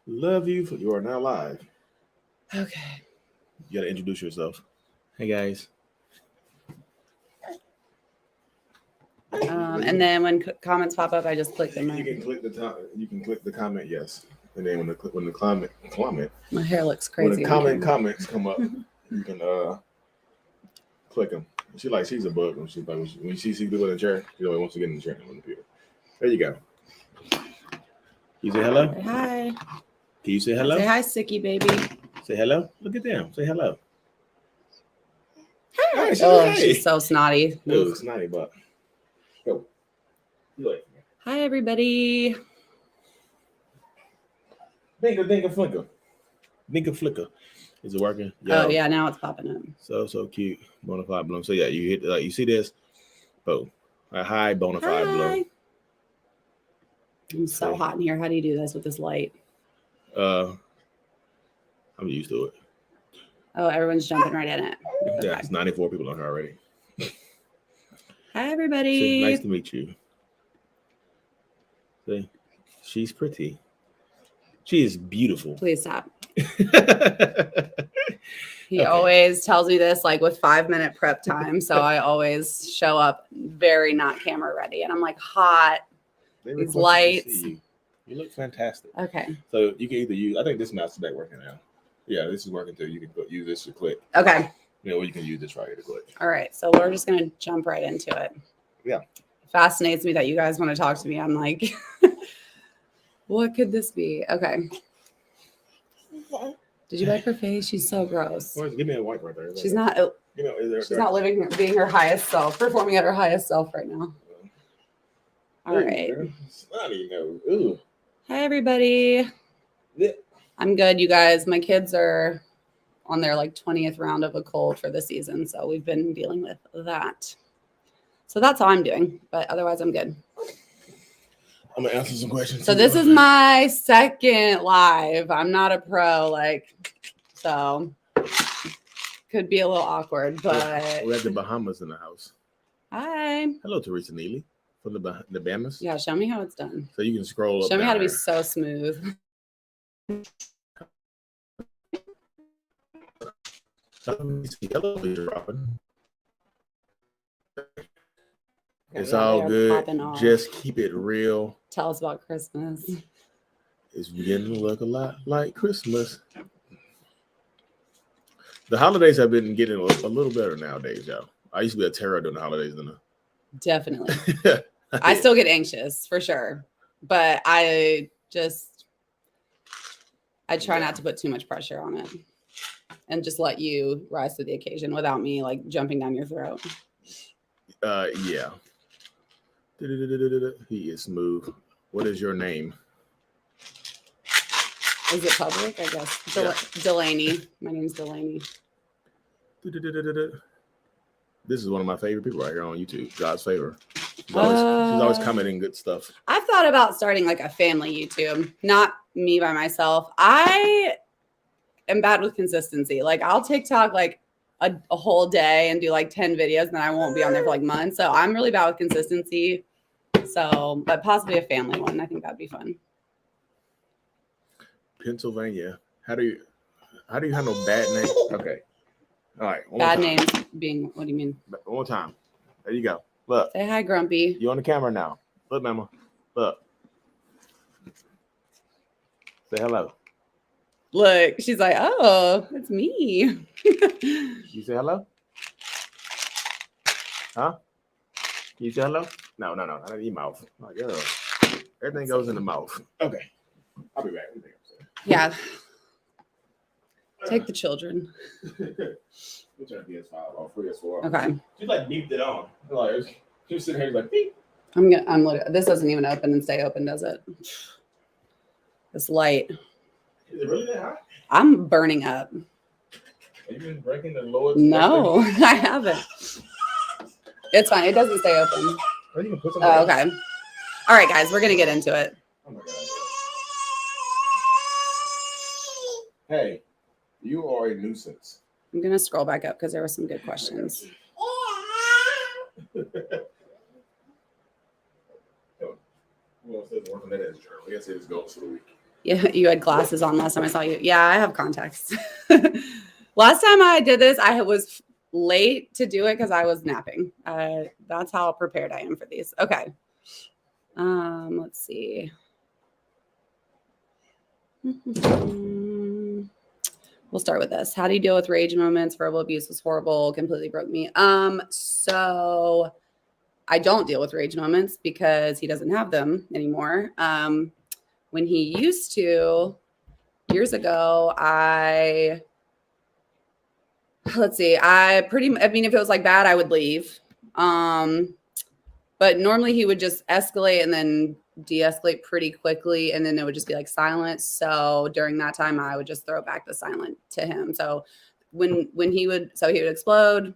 Love you. You are now live. Okay. You gotta introduce yourself. Hey guys. And then when comments pop up, I just click them. You can click the top. You can click the comment. Yes. And then when the comment, my hair looks when crazy. the comments come up, you can click them. She's a bug when when she sees people in the chair. She always wants to get in the chair on the computer. There you go. Can you say hello? Say hi. Can you say hello? Say hi, sicky baby. Say hello. Look at them. Say hello. Hi. Oh, she's so snotty. Oh, snotty butt. Go. Hi, everybody. Dinka flicker. Dinka flicker. Is it working? Yo. Oh yeah, now it's popping up. So cute. Bonafide bloom. So yeah, you hit you see this? Boom. Hi, bonafide bloom. I'm so hot in here. How do you do this with this light? I'm used to it. Oh, everyone's jumping right in it. Okay. Yeah, it's 94 people on here already. Hi, everybody. Nice to meet you. See, she's pretty. She is beautiful. Please stop. He always tells me this like with 5-minute prep time. So I always show up very not camera ready. And I'm like, hot. These lights. You look fantastic. Okay. So you can either use, I think this mouse is back working now. Yeah, this is working too. You can use this to click. Okay. Yeah, or you can use this right here to click. All right. So we're just going to jump right into it. Yeah. It fascinates me that you guys want to talk to me. I'm like, what could this be? Okay. Did you like her face? She's so gross. Give me a wipe right there. She's not. She's not being her highest self, performing at her highest self right now. All right. Snotty nose. Ooh. Hi, everybody. Yeah. I'm good, you guys. My kids are on their like 20th round of a cold for the season, so we've been dealing with that. So that's how I'm doing, but otherwise I'm good. I'm gonna answer some questions. So this is my second live. I'm not a pro, so could be a little awkward, but we're at the Bahamas in the house. Hi. Hello, Teresa Neely from the Bahamas. Yeah, show me how it's done. So you can scroll up. Show me how to be so smooth. It's all good. Just keep it real. Tell us about Christmas. It's beginning to look a lot like Christmas. The holidays have been getting a little better nowadays, y'all. I used to be a terror during the holidays, didn't I? Definitely. I still get anxious for sure, but I try not to put too much pressure on it and just let you rise to the occasion without me like jumping down your throat. Yeah. He is smooth. What is your name? Is it public? I guess. Delaney. My name's Delaney. This is one of my favorite people right here on YouTube. God's favor. She's always commenting good stuff. I've thought about starting like a family YouTube, not me by myself. I am bad with consistency. Like I'll TikTok like a whole day and do like 10 videos, and then I won't be on there for like months. So I'm really bad with consistency. So, but possibly a family one. I think that'd be fun. Pennsylvania. How do you handle bad names? Okay. All right. Bad names being, what do you mean? One more time. There you go. Look. Say hi, Grumpy. You on the camera now. Look, Mama. Look. Say hello. Look, she's like, oh, it's me. You say hello? Huh? Can you say hello? No. Not in your mouth. Oh, girl. Everything goes in the mouth. Okay. I'll be back. Yeah. Take the children. We'll turn PS5 off. PS4. Okay. She's like beeped it on. Like she's sitting here like beep. I'm looking. This doesn't even open and stay open, does it? This light. Is it really that hot? I'm burning up. Have you been breaking the Lord's? No, I haven't. It's fine. It doesn't stay open. Or you can put Oh, okay. All right, guys, we're gonna get into it. Oh my God. Hey, you are a nuisance. I'm gonna scroll back up because there were some good questions. Well, it says working at his journal. I guess it is goals for the week. Yeah, you had glasses on last time I saw you. Yeah, I have contacts. Last time I did this, I was late to do it because I was napping. That's how prepared I am for these. Okay. Let's see. We'll start with this. How do you deal with rage moments? Verbal abuse was horrible, completely broke me. So I don't deal with rage moments because he doesn't have them anymore. When he used to, years ago, let's see, I mean, if it was like bad, I would leave. But normally he would just escalate and then de-escalate pretty quickly. And then it would just be like silence. So during that time, I would just throw back the silent to him. So when he would explode,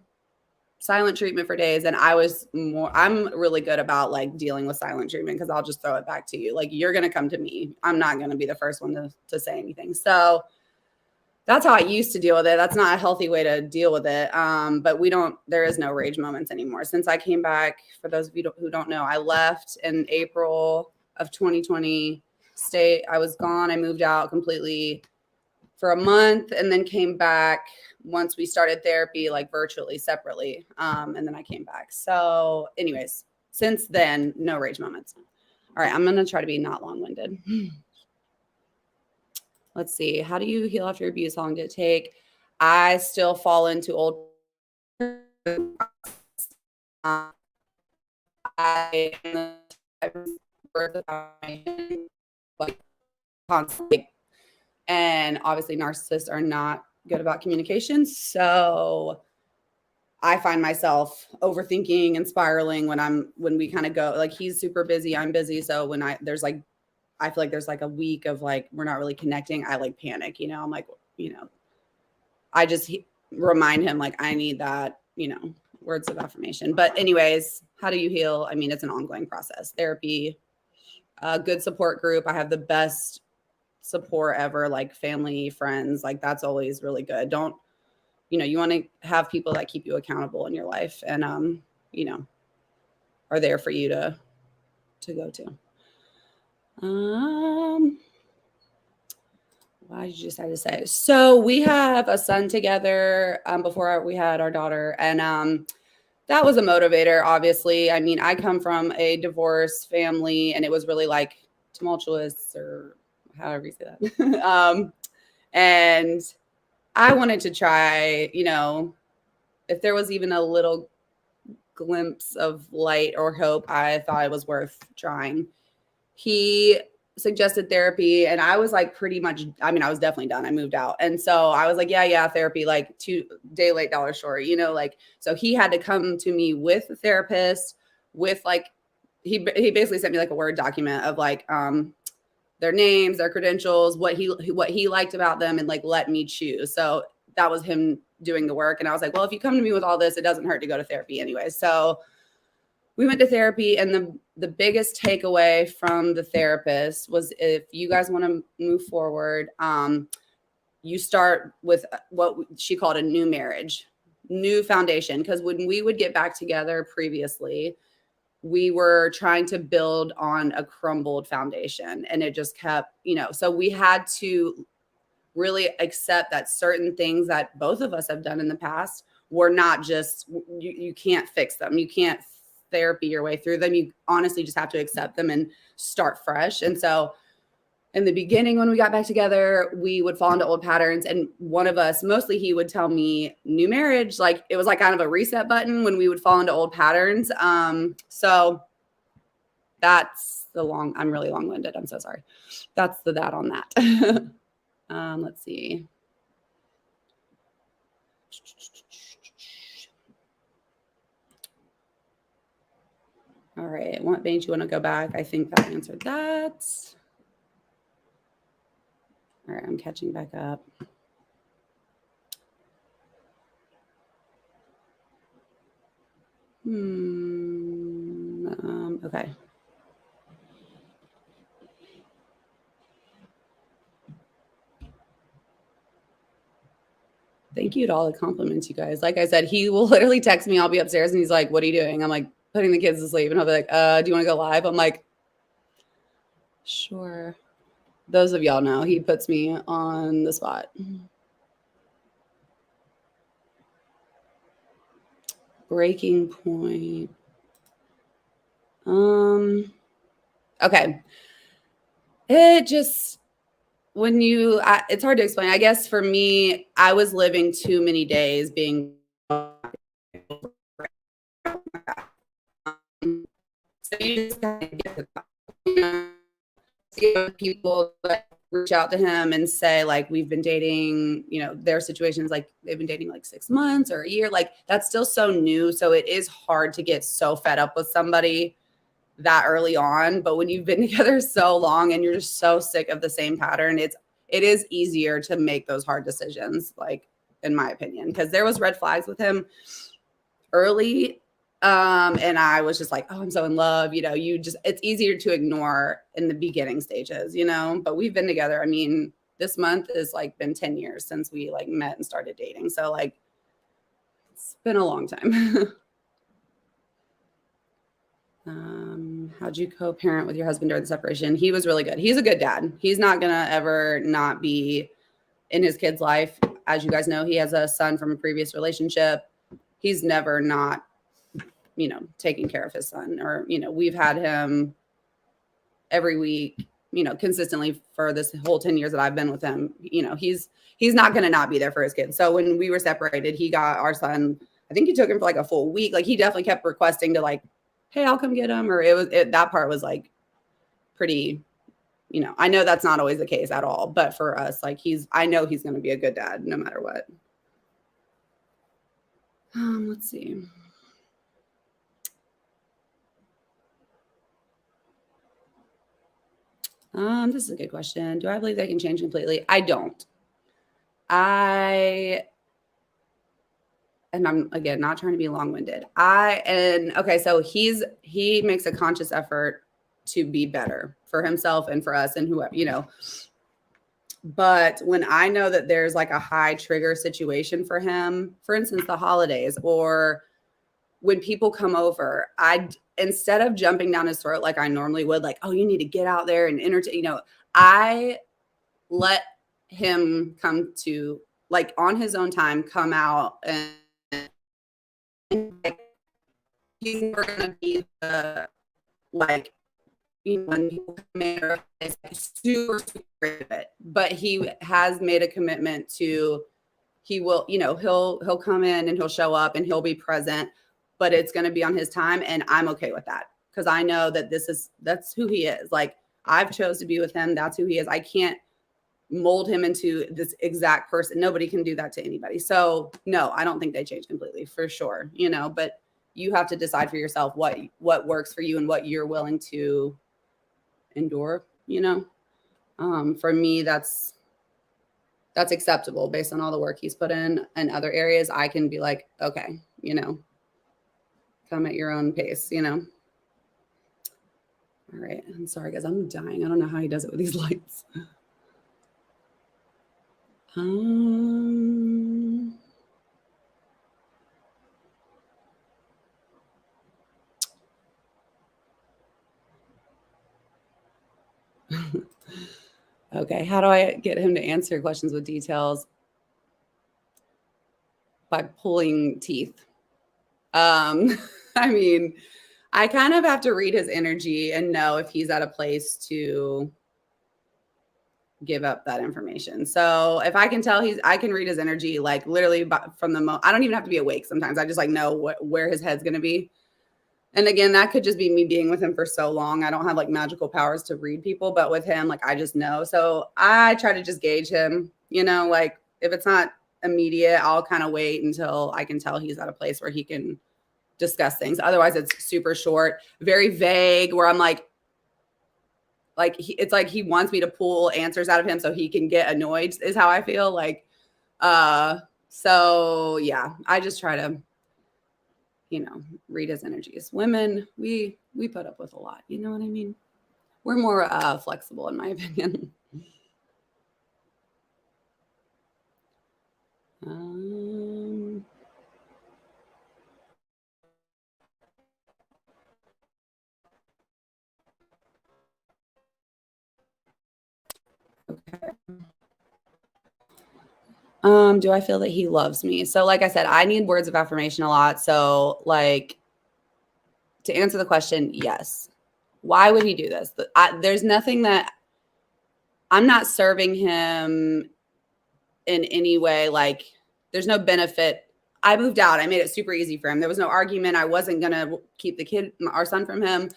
silent treatment for days. And I'm really good about like dealing with silent treatment because I'll just throw it back to you. Like, you're going to come to me. I'm not going to be the first one to say anything. So that's how I used to deal with it. That's not a healthy way to deal with it. But there is no rage moments anymore. Since I came back, for those of you who don't know, I left in April of 2020. I was gone. I moved out completely for a month and then came back once we started therapy, like virtually, separately. And then I came back. So anyways, since then, no rage moments. All right, I'm going to try to be not long-winded. Let's see. How do you heal after abuse? How long did it take? I still fall into old. I like constantly, and obviously narcissists are not good about communication. So I find myself overthinking and spiraling when we kind of go, like, he's super busy, I'm busy. So when I feel like there's like a week of like, we're not really connecting, I like panic, I'm like, I just remind him like, I need that, words of affirmation. But anyways, how do you heal? I mean, it's an ongoing process. Therapy, a good support group. I have the best support ever, like family, friends, like that's always really good. You want to have people that keep you accountable in your life and, are there for you to go to. Why did you decide to say? So we have a son together before we had our daughter. And that was a motivator, obviously. I mean, I come from a divorce family and it was really like tumultuous, or however you say that. And I wanted to try, if there was even a little glimpse of light or hope, I thought it was worth trying. He suggested therapy and I was like pretty much, I mean, I was definitely done. I moved out. And so I was like, yeah, therapy, like $2 late, dollar short, like, so he had to come to me with a therapist with like, he basically sent me like a Word document of like, their names, their credentials, what he liked about them, and like let me choose. So that was him doing the work. And I was like, well, if you come to me with all this, it doesn't hurt to go to therapy anyway. So we went to therapy, and the biggest takeaway from the therapist was, if you guys want to move forward, you start with what she called a new marriage, new foundation. Because when we would get back together previously, we were trying to build on a crumbled foundation, and it just kept, so we had to really accept that certain things that both of us have done in the past were not just, you can't fix them. You can't therapy your way through them. You honestly just have to accept them and start fresh. And so in the beginning, when we got back together, we would fall into old patterns. And one of us, mostly he would tell me new marriage, like it was like kind of a reset button when we would fall into old patterns. So that's I'm really long-winded. I'm so sorry. That's that on that. Let's see. All right. What made you want to go back? I think that answered that. All right. I'm catching back up. Okay. Thank you to all the compliments, you guys. Like I said, he will literally text me. I'll be upstairs and he's like, what are you doing? I'm like, putting the kids to sleep. And he'll be like, do you want to go live? I'm like, sure. Those of y'all know he puts me on the spot. Breaking point. Okay. It just it's hard to explain. I guess for me, I was living too many days being so you just kind of get the people that reach out to him and say like we've been dating, their situations like they've been dating like 6 months or a year, like that's still so new, so it is hard to get so fed up with somebody that early on. But when you've been together so long and you're just so sick of the same pattern, it is easier to make those hard decisions, like in my opinion, because there was red flags with him early. And I was just like, oh, I'm so in love. It's easier to ignore in the beginning stages, but we've been together. I mean, this month has like been 10 years since we like met and started dating. So like, it's been a long time. How'd you co-parent with your husband during the separation? He was really good. He's a good dad. He's not going to ever not be in his kid's life. As you guys know, he has a son from a previous relationship. He's never not taking care of his son, or, we've had him every week, consistently for this whole 10 years that I've been with him. He's not going to not be there for his kids. So when we were separated, he got our son, I think he took him for like a full week. Like he definitely kept requesting to like, hey, I'll come get him. Or that part was like pretty, I know that's not always the case at all, but for us, like I know he's going to be a good dad no matter what. Let's see. This is a good question. Do I believe they can change completely? I don't. And I'm again not trying to be long-winded. Okay, so he makes a conscious effort to be better for himself and for us and whoever, But when I know that there's like a high trigger situation for him, for instance, the holidays or when people come over, instead of jumping down his throat like I normally would, like, oh, you need to get out there and entertain, I let him come to, like, on his own time, come out, and like, he's never gonna be the, like, when people come in, or it's like super, super great at it. But he has made a commitment to, he will, he'll come in and he'll show up and he'll be present, but it's going to be on his time. And I'm okay with that because I know that that's who he is. Like I've chose to be with him. That's who he is. I can't mold him into this exact person. Nobody can do that to anybody. So no, I don't think they change completely for sure, but you have to decide for yourself what works for you and what you're willing to endure, for me, that's acceptable based on all the work he's put in other areas. I can be like, okay, come at your own pace, All right. I'm sorry, guys. I'm dying. I don't know how he does it with these lights. Okay. How do I get him to answer questions with details? By pulling teeth. I mean, I kind of have to read his energy and know if he's at a place to give up that information. So if I can tell I can read his energy, like literally from the moment, I don't even have to be awake. Sometimes I just like know where his head's going to be. And again, that could just be me being with him for so long. I don't have like magical powers to read people, but with him, like I just know. So I try to just gauge him, like if it's not immediate, I'll kind of wait until I can tell he's at a place where he can discuss things. Otherwise it's super short, very vague, where I'm like it's like he wants me to pull answers out of him so he can get annoyed is how I feel. Like, so yeah, I just try to, read his energies. Women, we put up with a lot. You know what I mean? We're more flexible in my opinion. Do I feel that he loves me? So like I said, I need words of affirmation a lot. So like to answer the question, yes. Why would he do this? There's nothing that I'm not serving him in any way. Like there's no benefit. I moved out. I made it super easy for him. There was no argument. I wasn't going to keep our son from him.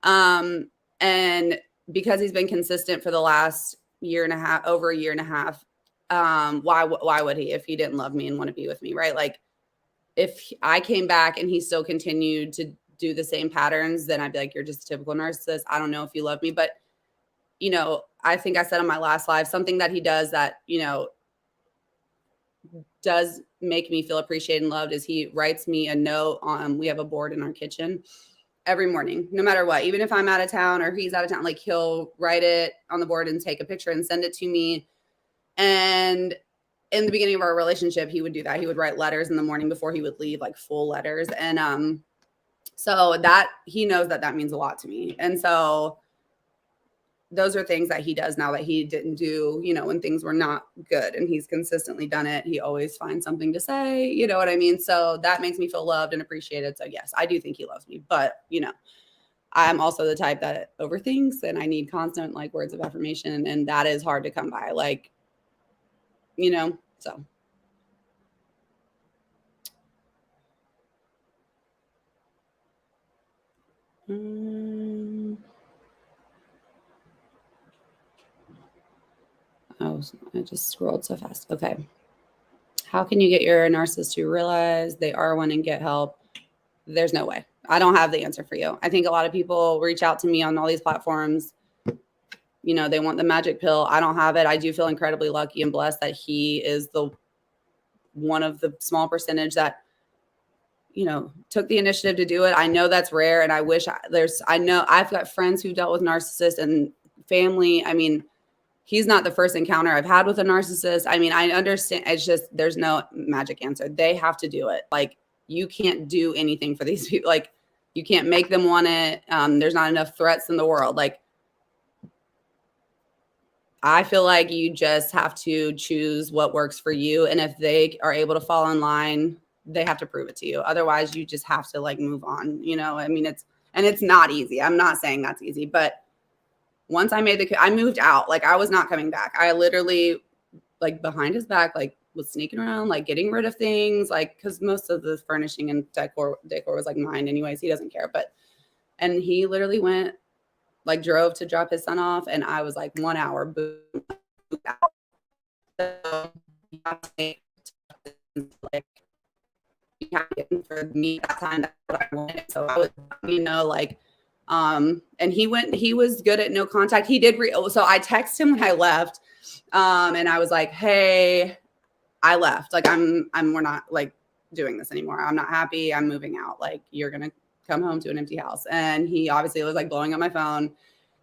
And because he's been consistent for the last year and a half, over a year and a half, why would he, if he didn't love me and want to be with me? Right. Like if I came back and he still continued to do the same patterns, then I'd be like, you're just a typical narcissist. I don't know if you love me, but you know, I think I said on my last live, something that he does that, you know, does make me feel appreciated and loved is he writes me a note on, we have a board in our kitchen every morning, no matter what, even if I'm out of town or he's out of town, like he'll write it on the board and take a picture and send it to me. And in the beginning of our relationship, he would do that. He would write letters in the morning before he would leave, like full letters. And so that he knows that that means a lot to me. And so those are things that he does now that he didn't do, you know, when things were not good, and he's consistently done it. He always finds something to say, you know what I mean? So that makes me feel loved and appreciated. So yes, I do think he loves me, but you know, I'm also the type that overthinks and I need constant like words of affirmation, and that is hard to come by. Like, you know, so. Oh, I just scrolled so fast. Okay. How can you get your narcissist to realize they are one and get help? There's no way. I don't have the answer for you. I think a lot of people reach out to me on all these platforms. You know, they want the magic pill. I don't have it. I do feel incredibly lucky and blessed that he is the one of the small percentage that, you know, took the initiative to do it. I know that's rare. And I wish I know I've got friends who dealt with narcissists and family. I mean, he's not the first encounter I've had with a narcissist. I mean, I understand. It's just, there's no magic answer. They have to do it. Like, you can't do anything for these people. Like, you can't make them want it. There's not enough threats in the world. Like, I feel like you just have to choose what works for you. And if they are able to fall in line, they have to prove it to you. Otherwise, you just have to like move on. You know, I mean, it's not easy. I'm not saying that's easy, but once I moved out, like I was not coming back. I literally like behind his back, like was sneaking around, like getting rid of things, like, cause most of the furnishing and decor was like mine anyways. He doesn't care, and he literally went, like drove to drop his son off. And I was like 1 hour, boom, out. So, like, for me that time, that's what I wanted. So I was, you know, like, and he was good at no contact. He did, so I texted him when I left. And I was like, hey, I left. Like, we're not like doing this anymore. I'm not happy. I'm moving out. Like, you're going to come home to an empty house. And he obviously was like blowing up my phone,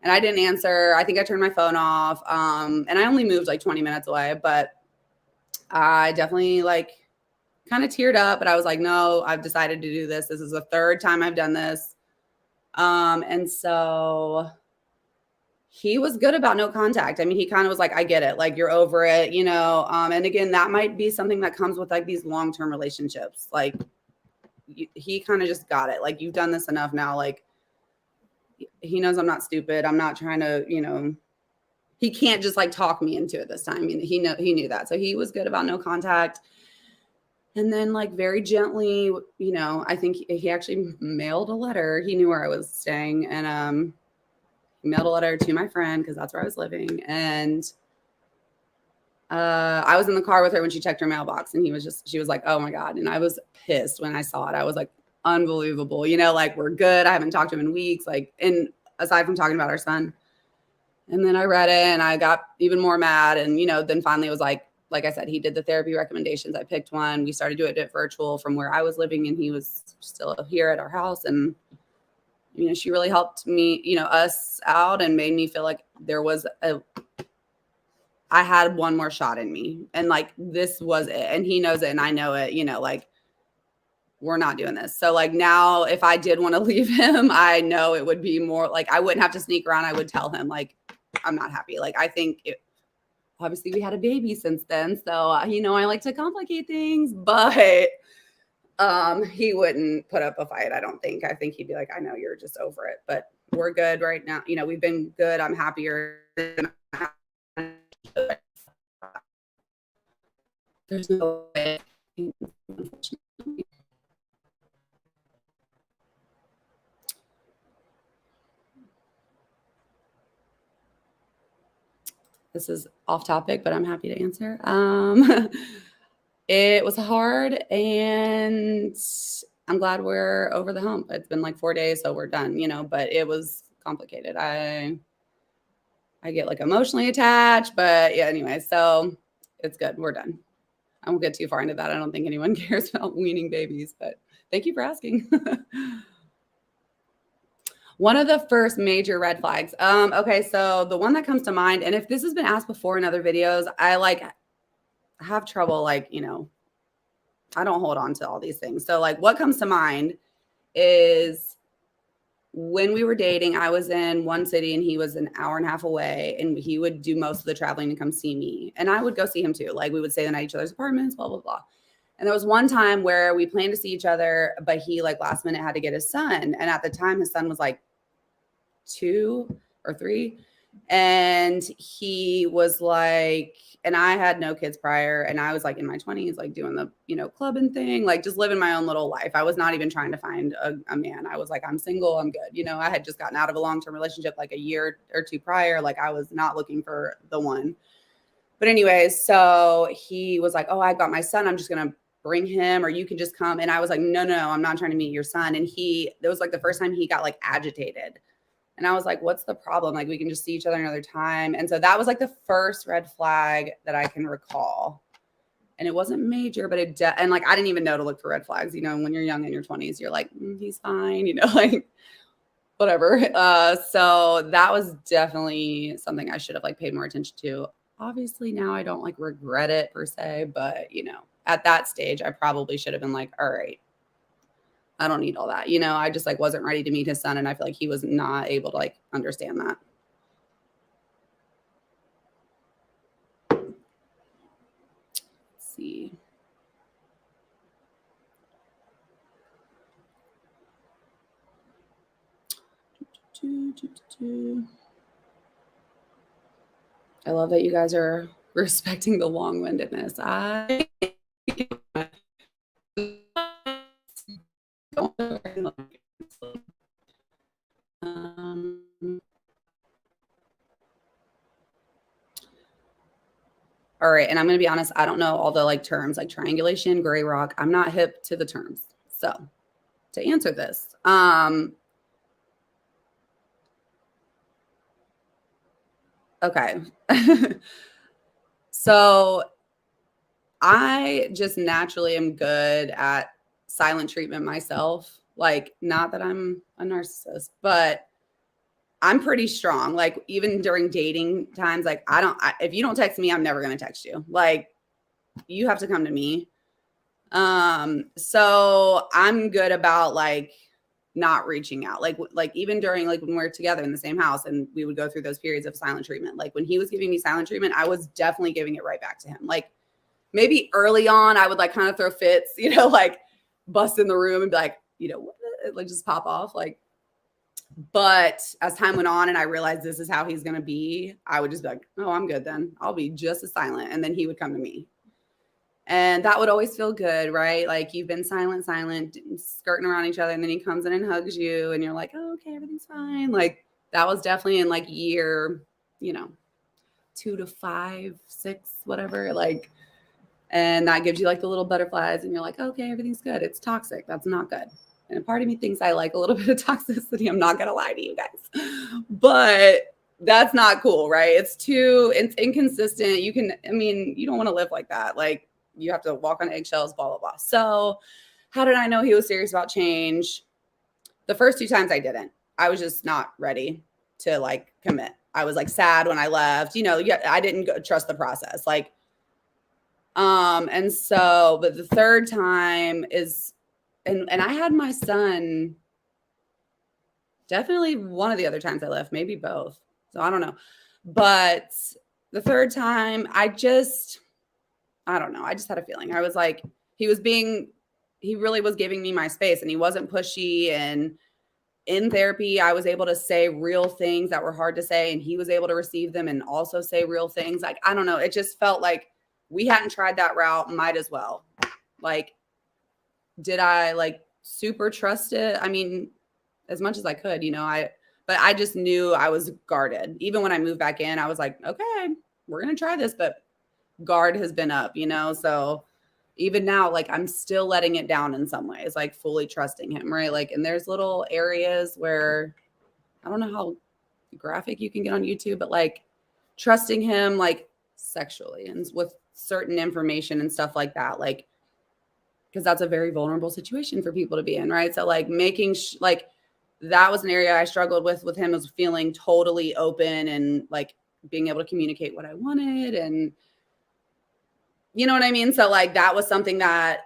and I didn't answer. I think I turned my phone off. And I only moved like 20 minutes away, but I definitely like kind of teared up, but I was like, no, I've decided to do this. This is the third time I've done this. And so he was good about no contact. I mean, he kind of was like, I get it. Like, you're over it, you know? And again, that might be something that comes with like these long-term relationships. Like, he kind of just got it. Like, you've done this enough now. Like, he knows I'm not stupid. I'm not trying to, you know, he can't just like talk me into it this time. I mean, he knew that. So he was good about no contact. And then like very gently, you know, I think he actually mailed a letter. He knew where I was staying, and he mailed a letter to my friend because that's where I was living. And I was in the car with her when she checked her mailbox, and she was like, oh my God. And I was pissed when I saw it. I was like, unbelievable. You know, like, we're good. I haven't talked to him in weeks. Like, and aside from talking about our son. And then I read it and I got even more mad. And, you know, then finally it was like I said, he did the therapy recommendations. I picked one. We started doing it virtual from where I was living, and he was still here at our house. And, you know, she really helped me, you know, us out, and made me feel like I had one more shot in me, and like, this was it. And he knows it, and I know it, you know, like, we're not doing this. So like, now if I did want to leave him, I know it would be more like, I wouldn't have to sneak around. I would tell him like, I'm not happy. Like, I think obviously we had a baby since then. So, you know, I like to complicate things, but he wouldn't put up a fight. I don't think. I think he'd be like, I know you're just over it, but we're good right now. You know, we've been good. I'm happier. There's no way. This is off topic, but I'm happy to answer. It was hard, and I'm glad we're over the hump. It's been like 4 days, so we're done, you know, but it was complicated. I get like emotionally attached, but yeah, anyway, so it's good. We're done. I won't get too far into that. I don't think anyone cares about weaning babies, but thank you for asking. One of the first major red flags. Okay, so the one that comes to mind, and if this has been asked before in other videos, I like have trouble, like, you know, I don't hold on to all these things. So like what comes to mind is when we were dating, I was in one city and he was an hour and a half away, and he would do most of the traveling to come see me. And I would go see him too. Like we would stay the night at each other's apartments, blah, blah, blah. And there was one time where we planned to see each other, but he like last minute had to get his son. And at the time his son was like 2 or 3. And he was like, and I had no kids prior, and I was like in my 20s, like doing the, you know, clubbing thing, like just living my own little life. I was not even trying to find a man. I was like, I'm single, I'm good. You know, I had just gotten out of a long-term relationship like a year or 2 prior. Like I was not looking for the one. But anyways, so he was like, oh, I got my son. I'm just going to bring him, or you can just come. And I was like, no, I'm not trying to meet your son. And it was like the first time he got like agitated. And I was like, what's the problem? Like, we can just see each other another time. And so that was like the first red flag that I can recall. And it wasn't major, but and like, I didn't even know to look for red flags. You know, when you're young in your 20s, you're like, he's fine, you know, like whatever. So that was definitely something I should have like paid more attention to. Obviously now I don't like regret it per se, but you know, at that stage, I probably should have been like, all right, I don't need all that. You know, I just like wasn't ready to meet his son. And I feel like he was not able to like understand that. Let's see. I love that you guys are respecting the long-windedness. All right. And I'm going to be honest, I don't know all the like terms like triangulation, gray rock. I'm not hip to the terms. So to answer this, okay. So I just naturally am good at silent treatment myself. Like, not that I'm a narcissist, but I'm pretty strong. Like, even during dating times, like, if you don't text me, I'm never going to text you. Like, you have to come to me. So I'm good about like not reaching out. Like even during like when we're together in the same house and we would go through those periods of silent treatment. Like when he was giving me silent treatment, I was definitely giving it right back to him. Like maybe early on, I would like kind of throw fits, you know, like bust in the room and be like, you know, like just pop off. Like, but as time went on and I realized this is how he's going to be, I would just be like, oh, I'm good then. I'll be just as silent. And then he would come to me. And that would always feel good, right? Like you've been silent, skirting around each other. And then he comes in and hugs you and you're like, oh, okay, everything's fine. Like that was definitely in like year, you know, 2 to 5, 6, whatever. Like, and that gives you like the little butterflies and you're like, okay, everything's good. It's toxic. That's not good. And a part of me thinks I like a little bit of toxicity. I'm not going to lie to you guys, but that's not cool, right? It's inconsistent. You don't want to live like that. Like you have to walk on eggshells, blah, blah, blah. So how did I know he was serious about change? The first 2 times I didn't. I was just not ready to like commit. I was like sad when I left, you know, I didn't trust the process. Like, and so, but the third time is, and I had my son definitely one of the other times I left, maybe both. So I don't know. But the third time, I don't know. I just had a feeling. I was like, he really was giving me my space, and he wasn't pushy. And in therapy, I was able to say real things that were hard to say, and he was able to receive them and also say real things. Like, I don't know. It just felt like we hadn't tried that route. Might as well. Like, did I like super trust it? I mean, as much as I could, but I just knew I was guarded. Even when I moved back in, I was like, okay, we're going to try this, but guard has been up, so even now, like, I'm still letting it down in some ways, like fully trusting him, right? Like, and there's little areas where I don't know how graphic you can get on YouTube, but like trusting him, like sexually and with certain information and stuff like that, like, because that's a very vulnerable situation for people to be in, right? So like making like that was an area I struggled with him, was feeling totally open and like being able to communicate what I wanted, and you know what I mean? So like that was something that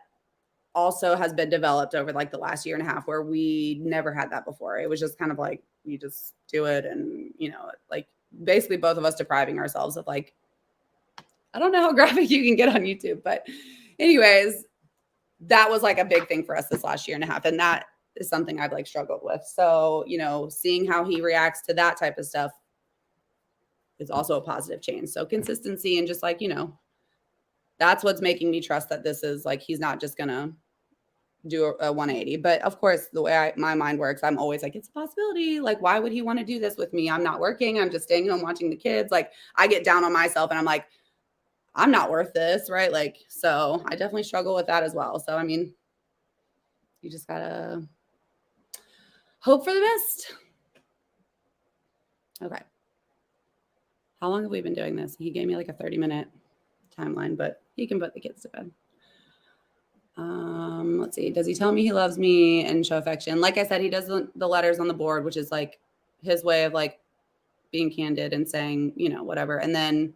also has been developed over like the last year and a half, where we never had that before. It was just kind of like, you just do it. And, like basically both of us depriving ourselves of like, I don't know how graphic you can get on YouTube, but anyways, that was like a big thing for us this last year and a half. And that is something I've like struggled with. So, seeing how he reacts to that type of stuff is also a positive change. So consistency and just like, that's what's making me trust that this is like, he's not just going to do a 180. But of course, the way my mind works, I'm always like, it's a possibility. Like, why would he want to do this with me? I'm not working. I'm just staying home watching the kids. Like, I get down on myself and I'm like, I'm not worth this. Right. Like, so I definitely struggle with that as well. So, I mean, you just gotta hope for the best. Okay. How long have we been doing this? He gave me like a 30-minute timeline, but he can put the kids to bed. Let's see. Does he tell me he loves me and show affection? Like I said, he does the letters on the board, which is like his way of like being candid and saying, whatever. And then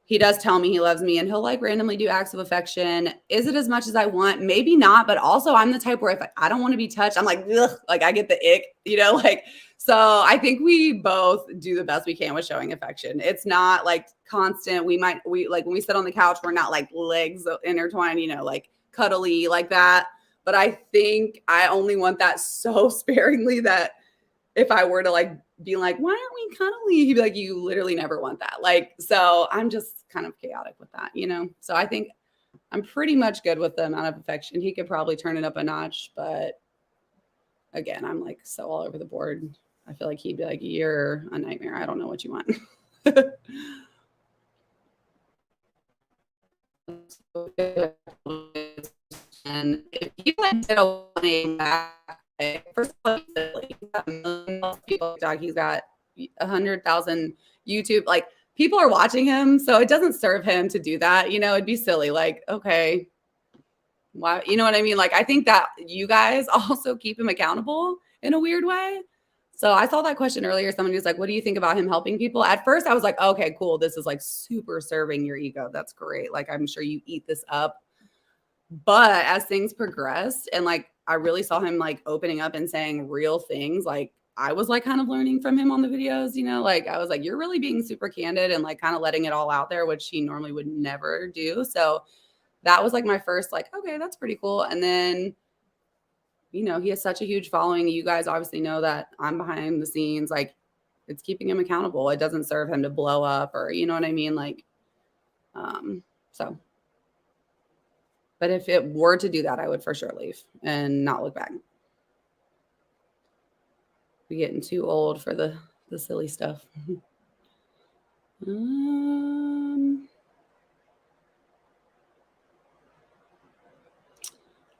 he does tell me he loves me, and he'll like randomly do acts of affection. Is it as much as I want? Maybe not, but also I'm the type where if I don't want to be touched, I'm like, ugh, like I get the ick, like, so I think we both do the best we can with showing affection. It's not like constant. We like when we sit on the couch, we're not like legs intertwined, like cuddly like that. But I think I only want that so sparingly that if I were to like be like, why aren't we cuddly? He'd be like, you literally never want that. Like, so I'm just kind of chaotic with that, So I think I'm pretty much good with the amount of affection. He could probably turn it up a notch, but again, I'm like so all over the board. I feel like he'd be like, you're a nightmare. I don't know what you want. And if you like did a 180 back, first of all, he's got millions of people on TikTok. He's got 100,000 YouTube. Like, people are watching him, so it doesn't serve him to do that. It'd be silly. Like, okay, why? You know what I mean? Like, I think that you guys also keep him accountable in a weird way. So I saw that question earlier. Somebody was like, what do you think about him helping people? At first, I was like, okay, cool. This is like super serving your ego. That's great. Like, I'm sure you eat this up. But as things progressed and like I really saw him like opening up and saying real things, like I was like kind of learning from him on the videos, like I was like, you're really being super candid and like kind of letting it all out there, which he normally would never do. So that was like my first like, okay, that's pretty cool. And then, he has such a huge following. You guys obviously know that I'm behind the scenes. Like, it's keeping him accountable. It doesn't serve him to blow up or, you know what I mean? Like, so. But if it were to do that, I would for sure leave and not look back. We're getting too old for the silly stuff.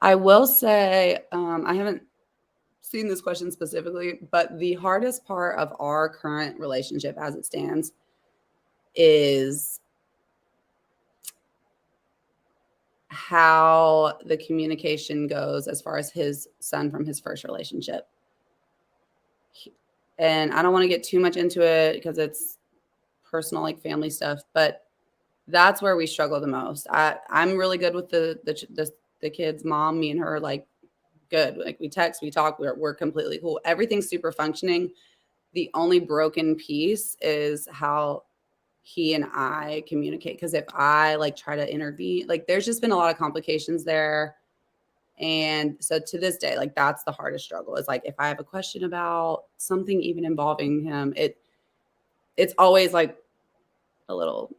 I will say, I haven't seen this question specifically, but the hardest part of our current relationship as it stands is how the communication goes as far as his son from his first relationship. And I don't want to get too much into it because it's personal, like family stuff, but that's where we struggle the most. I'm really good with the kid's mom. Me and her, like, good. Like, we text, we talk, we're completely cool. Everything's super functioning. The only broken piece is how he and I communicate. Because if I like try to intervene, like there's just been a lot of complications there. And so to this day, like that's the hardest struggle is like if I have a question about something even involving him, it's always like a little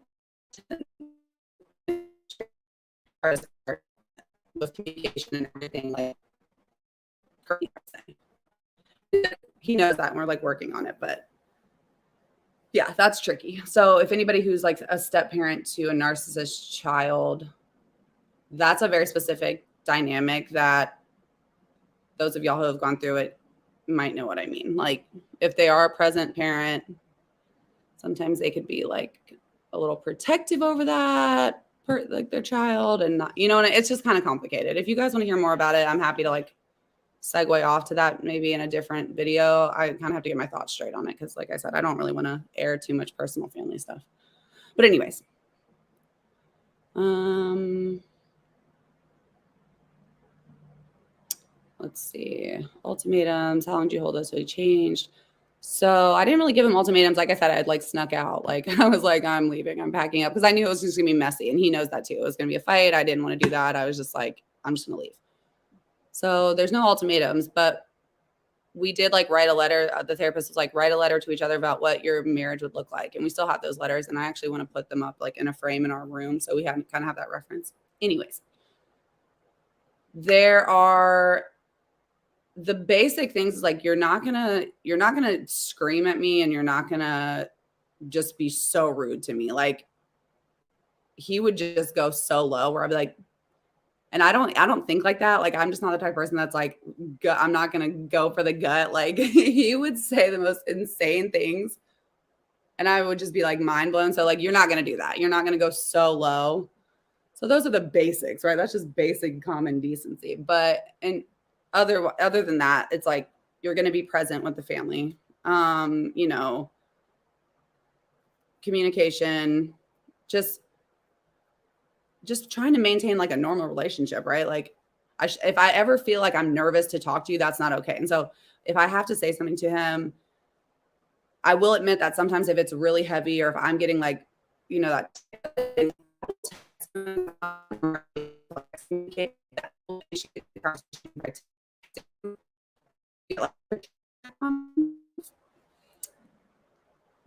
with communication and everything. Like he knows that and we're like working on it, but yeah, that's tricky. So if anybody who's like a step parent to a narcissist child, that's a very specific dynamic that those of y'all who have gone through it might know what I mean. Like if they are a present parent, sometimes they could be like a little protective over that, like their child, and not, you know, and it's just kind of complicated. If you guys want to hear more about it, I'm happy to like segue off to that maybe in a different video. I kind of have to get my thoughts straight on it because, like I said, I don't really want to air too much personal family stuff. But anyways, let's see. Ultimatums. How long do you hold us? So he changed. So I didn't really give him ultimatums. Like I said, I'd like snuck out. Like I was like, I'm leaving. I'm packing up because I knew it was just gonna be messy, and he knows that too. It was gonna be a fight. I didn't want to do that. I was just like, I'm just gonna leave. So there's no ultimatums, but we did like write a letter. The therapist was like, write a letter to each other about what your marriage would look like. And we still have those letters. And I actually want to put them up like in a frame in our room. So we kind of have that reference. Anyways, there are the basic things is like, you're not gonna scream at me and you're not gonna just be so rude to me. Like he would just go so low where I'd be like, and I don't think like that. Like, I'm just not the type of person that's like, I'm not going to go for the gut. Like he would say the most insane things and I would just be like mind blown. So like, you're not going to do that. You're not going to go so low. So those are the basics, right? That's just basic common decency. But, and other than that, it's like, you're going to be present with the family. You know, communication, just trying to maintain like a normal relationship, right? Like if I ever feel like I'm nervous to talk to you, that's not okay. And so if I have to say something to him, I will admit that sometimes if it's really heavy or if I'm getting like, you know, that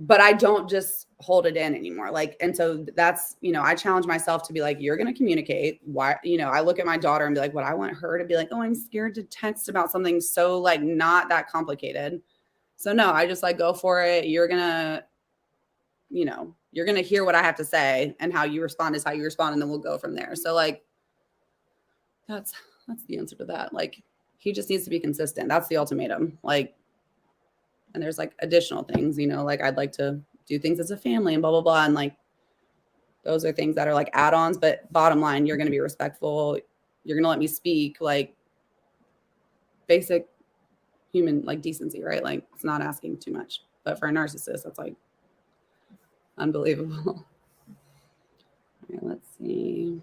but I don't just hold it in anymore. Like, and so that's, you know, I challenge myself to be like, you're going to communicate. Why, you know, I look at my daughter and be like, what I want her to be like, oh, I'm scared to text about something so like not that complicated. So no, I just like go for it. You're going to, you know, you're going to hear what I have to say and how you respond is how you respond. And then we'll go from there. So like, that's the answer to that. Like, he just needs to be consistent. That's the ultimatum. Like, and there's like additional things, you know, like I'd like to do things as a family and blah, blah, blah. And like, those are things that are like add-ons, but bottom line, you're going to be respectful. You're going to let me speak, like basic human, like decency, right? Like it's not asking too much, but for a narcissist, that's like unbelievable. All right, let's see.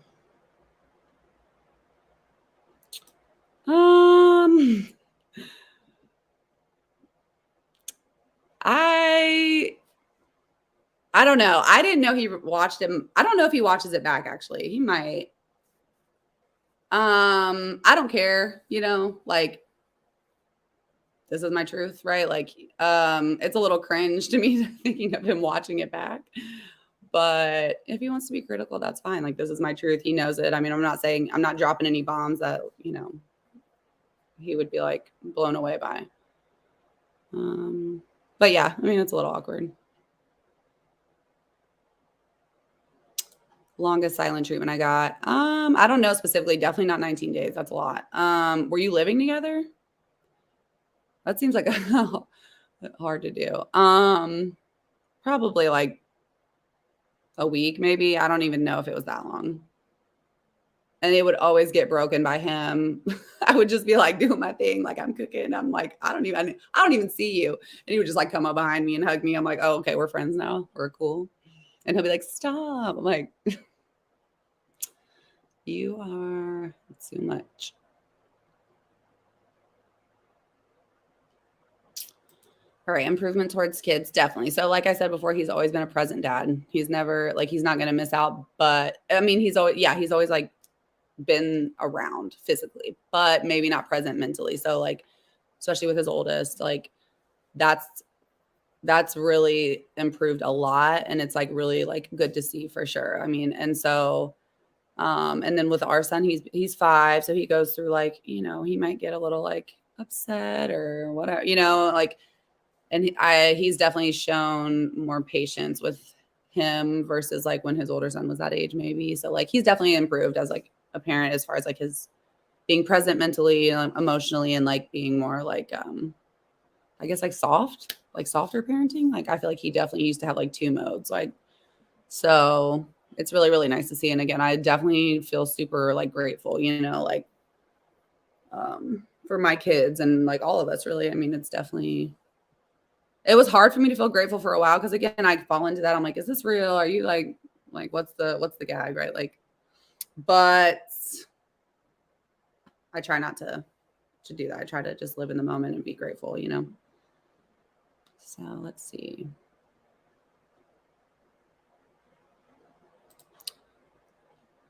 I don't know. I didn't know he watched him. I don't know if he watches it back, actually. He might. I don't care, you know, like this is my truth, right? Like, it's a little cringe to me thinking of him watching it back. But if he wants to be critical, that's fine. Like, this is my truth. He knows it. I mean, I'm not dropping any bombs that, you know, he would be like blown away by. But yeah, I mean, it's a little awkward. Longest silent treatment I got. I don't know specifically, definitely not 19 days. That's a lot. Were you living together? That seems like hard to do. Probably like a week, maybe. I don't even know if it was that long. And it would always get broken by him. I would just be like doing my thing, like I'm cooking. I'm like, I don't even see you. And he would just like come up behind me and hug me. I'm like, oh, okay, we're friends now. We're cool. And he'll be like, stop. I'm like, you are too much. All right, improvement towards kids, definitely. So like I said before, he's always been a present dad. He's never like, he's not going to miss out, but I mean, he's always like been around physically, but maybe not present mentally. So like, especially with his oldest, like that's really improved a lot. And it's like really like good to see for sure. I mean, and so, and then with our son, he's 5. So he goes through like, you know, he might get a little like upset or whatever, you know, like, and he's definitely shown more patience with him versus like when his older son was that age, maybe. So like, he's definitely improved as like a parent as far as like his being present mentally, emotionally, and like being more like, I guess like softer parenting. Like I feel like he definitely used to have like 2 modes. Like, so it's really, really nice to see. And again, I definitely feel super like grateful, you know, like, for my kids and like all of us really. I mean, it was hard for me to feel grateful for a while. Cause again, I fall into that. I'm like, is this real? Are you like what's the gag? Right. Like, but I try not to do that. I try to just live in the moment and be grateful, you know? So let's see.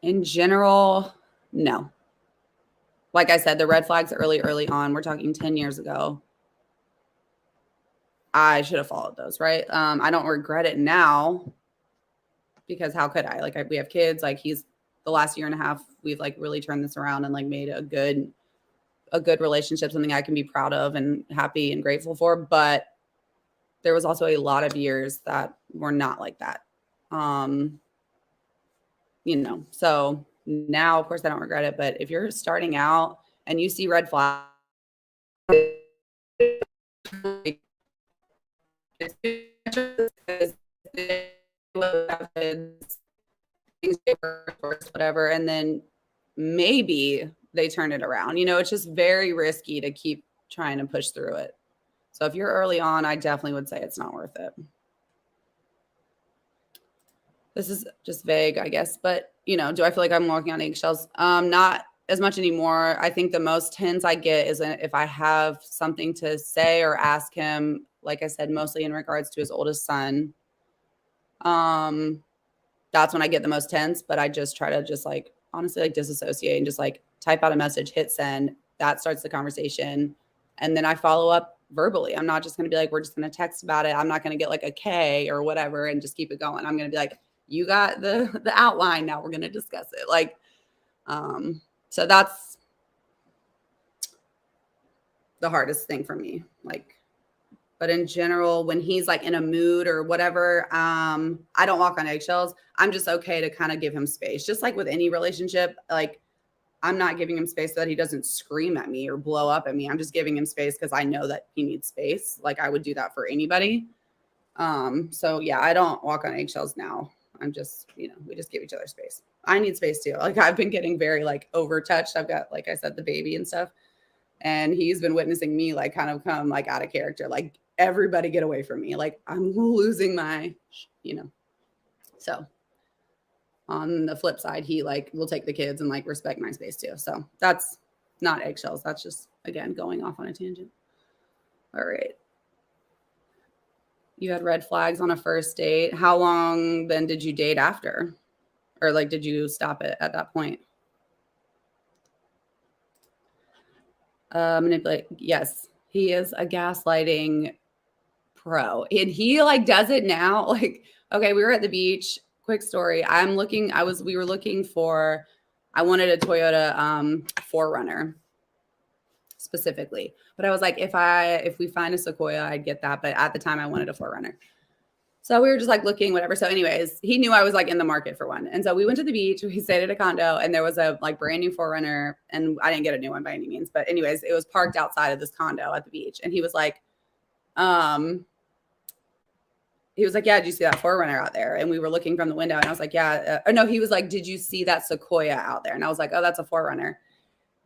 In general, no. Like I said, the red flags early on, we're talking 10 years ago. I should have followed those, right? I don't regret it now because how could I? Like we have kids, like he's the last year and a half, we've like really turned this around and like made a good relationship, something I can be proud of and happy and grateful for. But there was also a lot of years that were not like that. You know, so now of course I don't regret it, but if you're starting out and you see red flags, whatever, and then maybe they turn it around. You know, it's just very risky to keep trying to push through it. So if you're early on, I definitely would say it's not worth it. This is just vague, I guess, but you know, do I feel like I'm walking on eggshells? Not as much anymore. I think the most hints I get is if I have something to say or ask him, like I said, mostly in regards to his oldest son. That's when I get the most tense, but I just try to just like honestly like disassociate and just like type out a message, hit send. That starts the conversation. And then I follow up verbally. I'm not just going to be like, we're just going to text about it. I'm not going to get like a K or whatever and just keep it going. I'm going to be like, you got the outline. Now we're going to discuss it. Like, so that's the hardest thing for me. Like, but in general, when he's like in a mood or whatever, I don't walk on eggshells. I'm just okay to kind of give him space. Just like with any relationship, like I'm not giving him space so that he doesn't scream at me or blow up at me. I'm just giving him space because I know that he needs space. Like I would do that for anybody. So yeah, I don't walk on eggshells now. I'm just, you know, we just give each other space. I need space too. Like I've been getting very like overtouched. I've got, like I said, the baby and stuff. And he's been witnessing me like kind of come like out of character. Like everybody get away from me. Like I'm losing my, you know. So on the flip side, he like will take the kids and like respect my space too. So that's not eggshells. That's just, again, going off on a tangent. All right. You had red flags on a first date. How long then did you date after? Or like, did you stop it at that point? Manipulate. Yes, he is a gaslighting pro. And he like does it now. Like, okay, we were at the beach. Quick story. We were looking for, I wanted a Toyota 4Runner specifically. But I was like, if we find a Sequoia, I'd get that. But at the time I wanted a 4Runner. So we were just like looking, whatever. So anyways, he knew I was like in the market for one. And so we went to the beach, we stayed at a condo, and there was a like brand new 4Runner. And I didn't get a new one by any means. But anyways, it was parked outside of this condo at the beach. And he was like, yeah, did you see that 4Runner out there? And we were looking from the window and I was like, yeah. Or no, he was like, did you see that Sequoia out there? And I was like, oh, that's a 4Runner.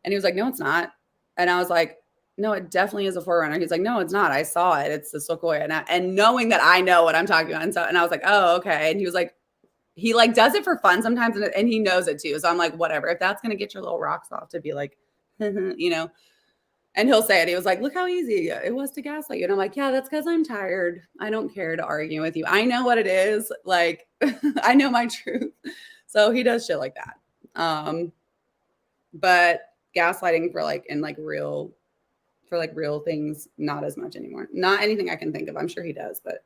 And he was like, no, it's not. And I was like, no, it definitely is a 4Runner. He's like, no, it's not. I saw it. It's the Sequoia. And knowing that I know what I'm talking about. And I was like, oh, okay. And he was like, he like does it for fun sometimes. And he knows it too. So I'm like, whatever, if that's going to get your little rocks off to be like, you know? And he'll say it. He was like, look how easy it was to gaslight you. And I'm like, yeah, that's because I'm tired. I don't care to argue with you. I know what it is. Like, I know my truth. So he does shit like that. But gaslighting for like, in like real, for like real things, not as much anymore. Not anything I can think of. I'm sure he does, but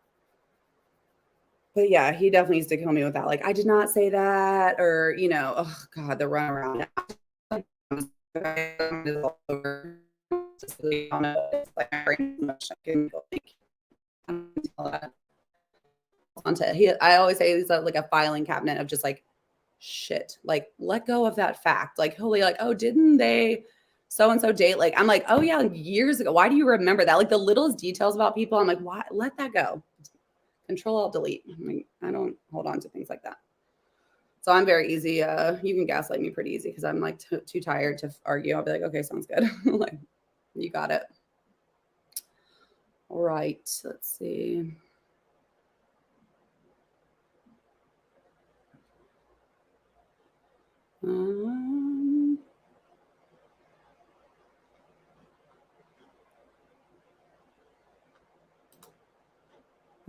yeah, he definitely used to kill me with that. Like, I did not say that, or, you know, oh God, the run around. Just really on it. It's like my brain is much. I can go like onto I always say he's like a filing cabinet of just like shit. Like, let go of that fact. Like, he'll be like, oh, didn't they so and so date? Like, I'm like, oh yeah, years ago. Why do you remember that? Like the littlest details about people. I'm like, why? Let that go. Control Alt Delete. I mean, I don't hold on to things like that. So I'm very easy. You can gaslight me pretty easy because I'm like too tired to argue. I'll be like, okay, sounds good. Like, you got it. All right. Let's see.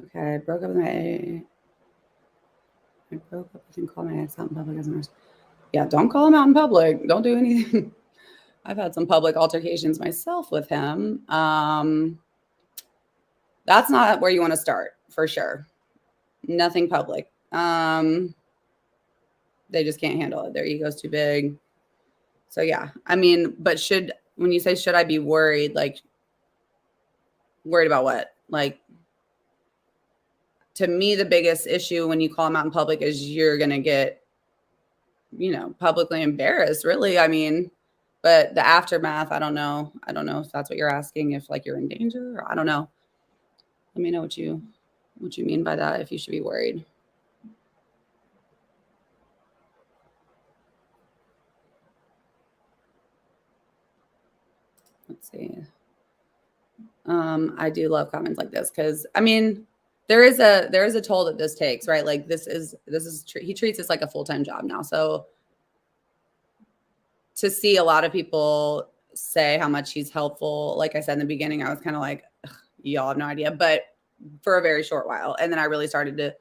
Okay, I broke up with my and call my ex out in public as a nurse. Yeah, don't call him out in public. Don't do anything. I've had some public altercations myself with him. That's not where you want to start for sure. Nothing public. They just can't handle it. Their ego's too big. So yeah, I mean, but when you say should I be worried, like worried about what? Like, to me, the biggest issue when you call them out in public is you're gonna get, you know, publicly embarrassed. Really, I mean, but the aftermath, I don't know. I don't know if that's what you're asking. If like you're in danger, or I don't know. Let me know what you mean by that. If you should be worried. Let's see. I do love comments like this because I mean, there is a toll that this takes, right? Like this is he treats this like a full-time job now. So to see a lot of people say how much he's helpful, like I said in the beginning, I was kind of like, y'all have no idea, but for a very short while. And then I really started to,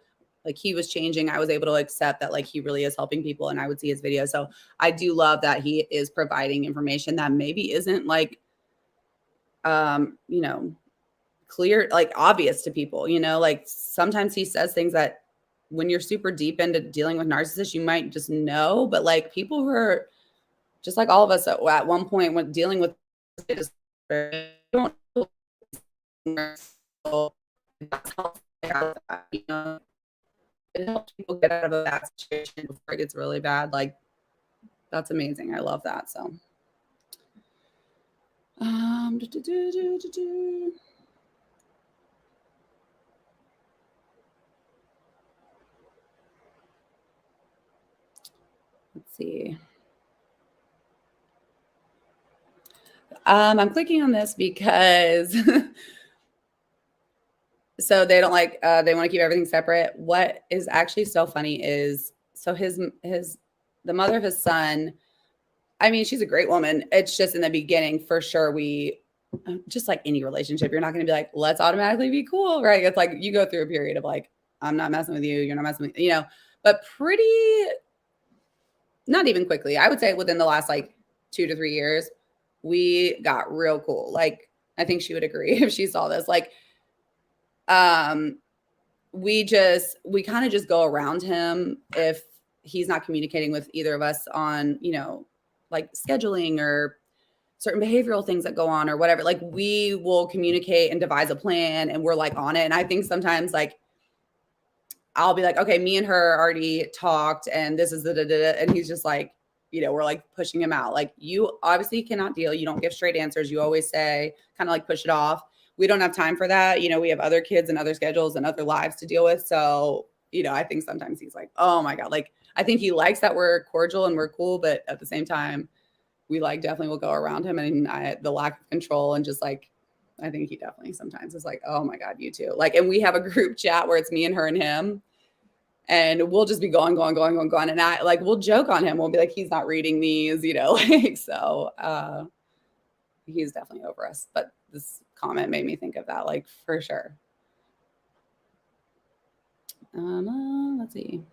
like, he was changing. I was able to accept that, like, he really is helping people, and I would see his videos. So I do love that he is providing information that maybe isn't like, you know, clear, like obvious to people, you know, like sometimes he says things that when you're super deep into dealing with narcissists, you might just know, but like people who are just like all of us at one point when dealing with it, don't you know, it helps people get out of a bad situation before it gets really bad. Like, that's amazing. I love that. So let's see. I'm clicking on this because so they don't like they want to keep everything separate. What is actually so funny is so the mother of his son, I mean, she's a great woman. It's just in the beginning, for sure, we just like any relationship, you're not going to be like, let's automatically be cool, right? It's like you go through a period of like, I'm not messing with you, you're not messing with, you know, but pretty, not even quickly. I would say within the last like 2 to 3 years, we got real cool. Like, I think she would agree if she saw this. Like, we kind of just go around him if he's not communicating with either of us on, you know, like scheduling or certain behavioral things that go on or whatever. Like, we will communicate and devise a plan and we're like on it. And I think sometimes like I'll be like, okay, me and her already talked and this is and he's just like, you know, we're like pushing him out. Like, you obviously cannot deal. You don't give straight answers. You always say, kind of like push it off. We don't have time for that. You know, we have other kids and other schedules and other lives to deal with. So, you know, I think sometimes he's like, oh my God. Like, I think he likes that we're cordial and we're cool, but at the same time, we like definitely will go around him, and the lack of control and just like, I think he definitely sometimes is like, oh my God, you too. Like, and we have a group chat where it's me and her and him, and we'll just be going. And I like, we'll joke on him. We'll be like, he's not reading these, you know, like, so, he's definitely over us. But this comment made me think of that, like, for sure. Let's see.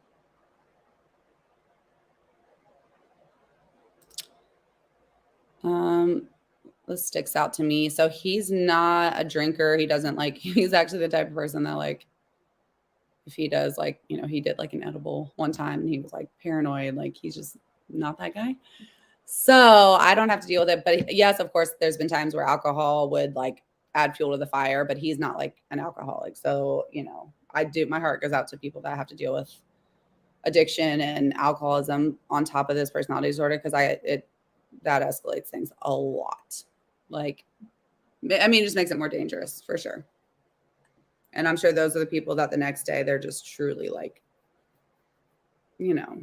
This sticks out to me. So he's not a drinker. He doesn't like, he's actually the type of person that, like, if he does, like, you know, he did like an edible one time and he was like paranoid, like he's just not that guy. So I don't have to deal with it. But yes, of course, there's been times where alcohol would like add fuel to the fire, but he's not like an alcoholic. So, you know, my heart goes out to people that have to deal with addiction and alcoholism on top of this personality disorder, because that escalates things a lot. Like, I mean, it just makes it more dangerous for sure. And I'm sure those are the people that the next day they're just truly like, you know,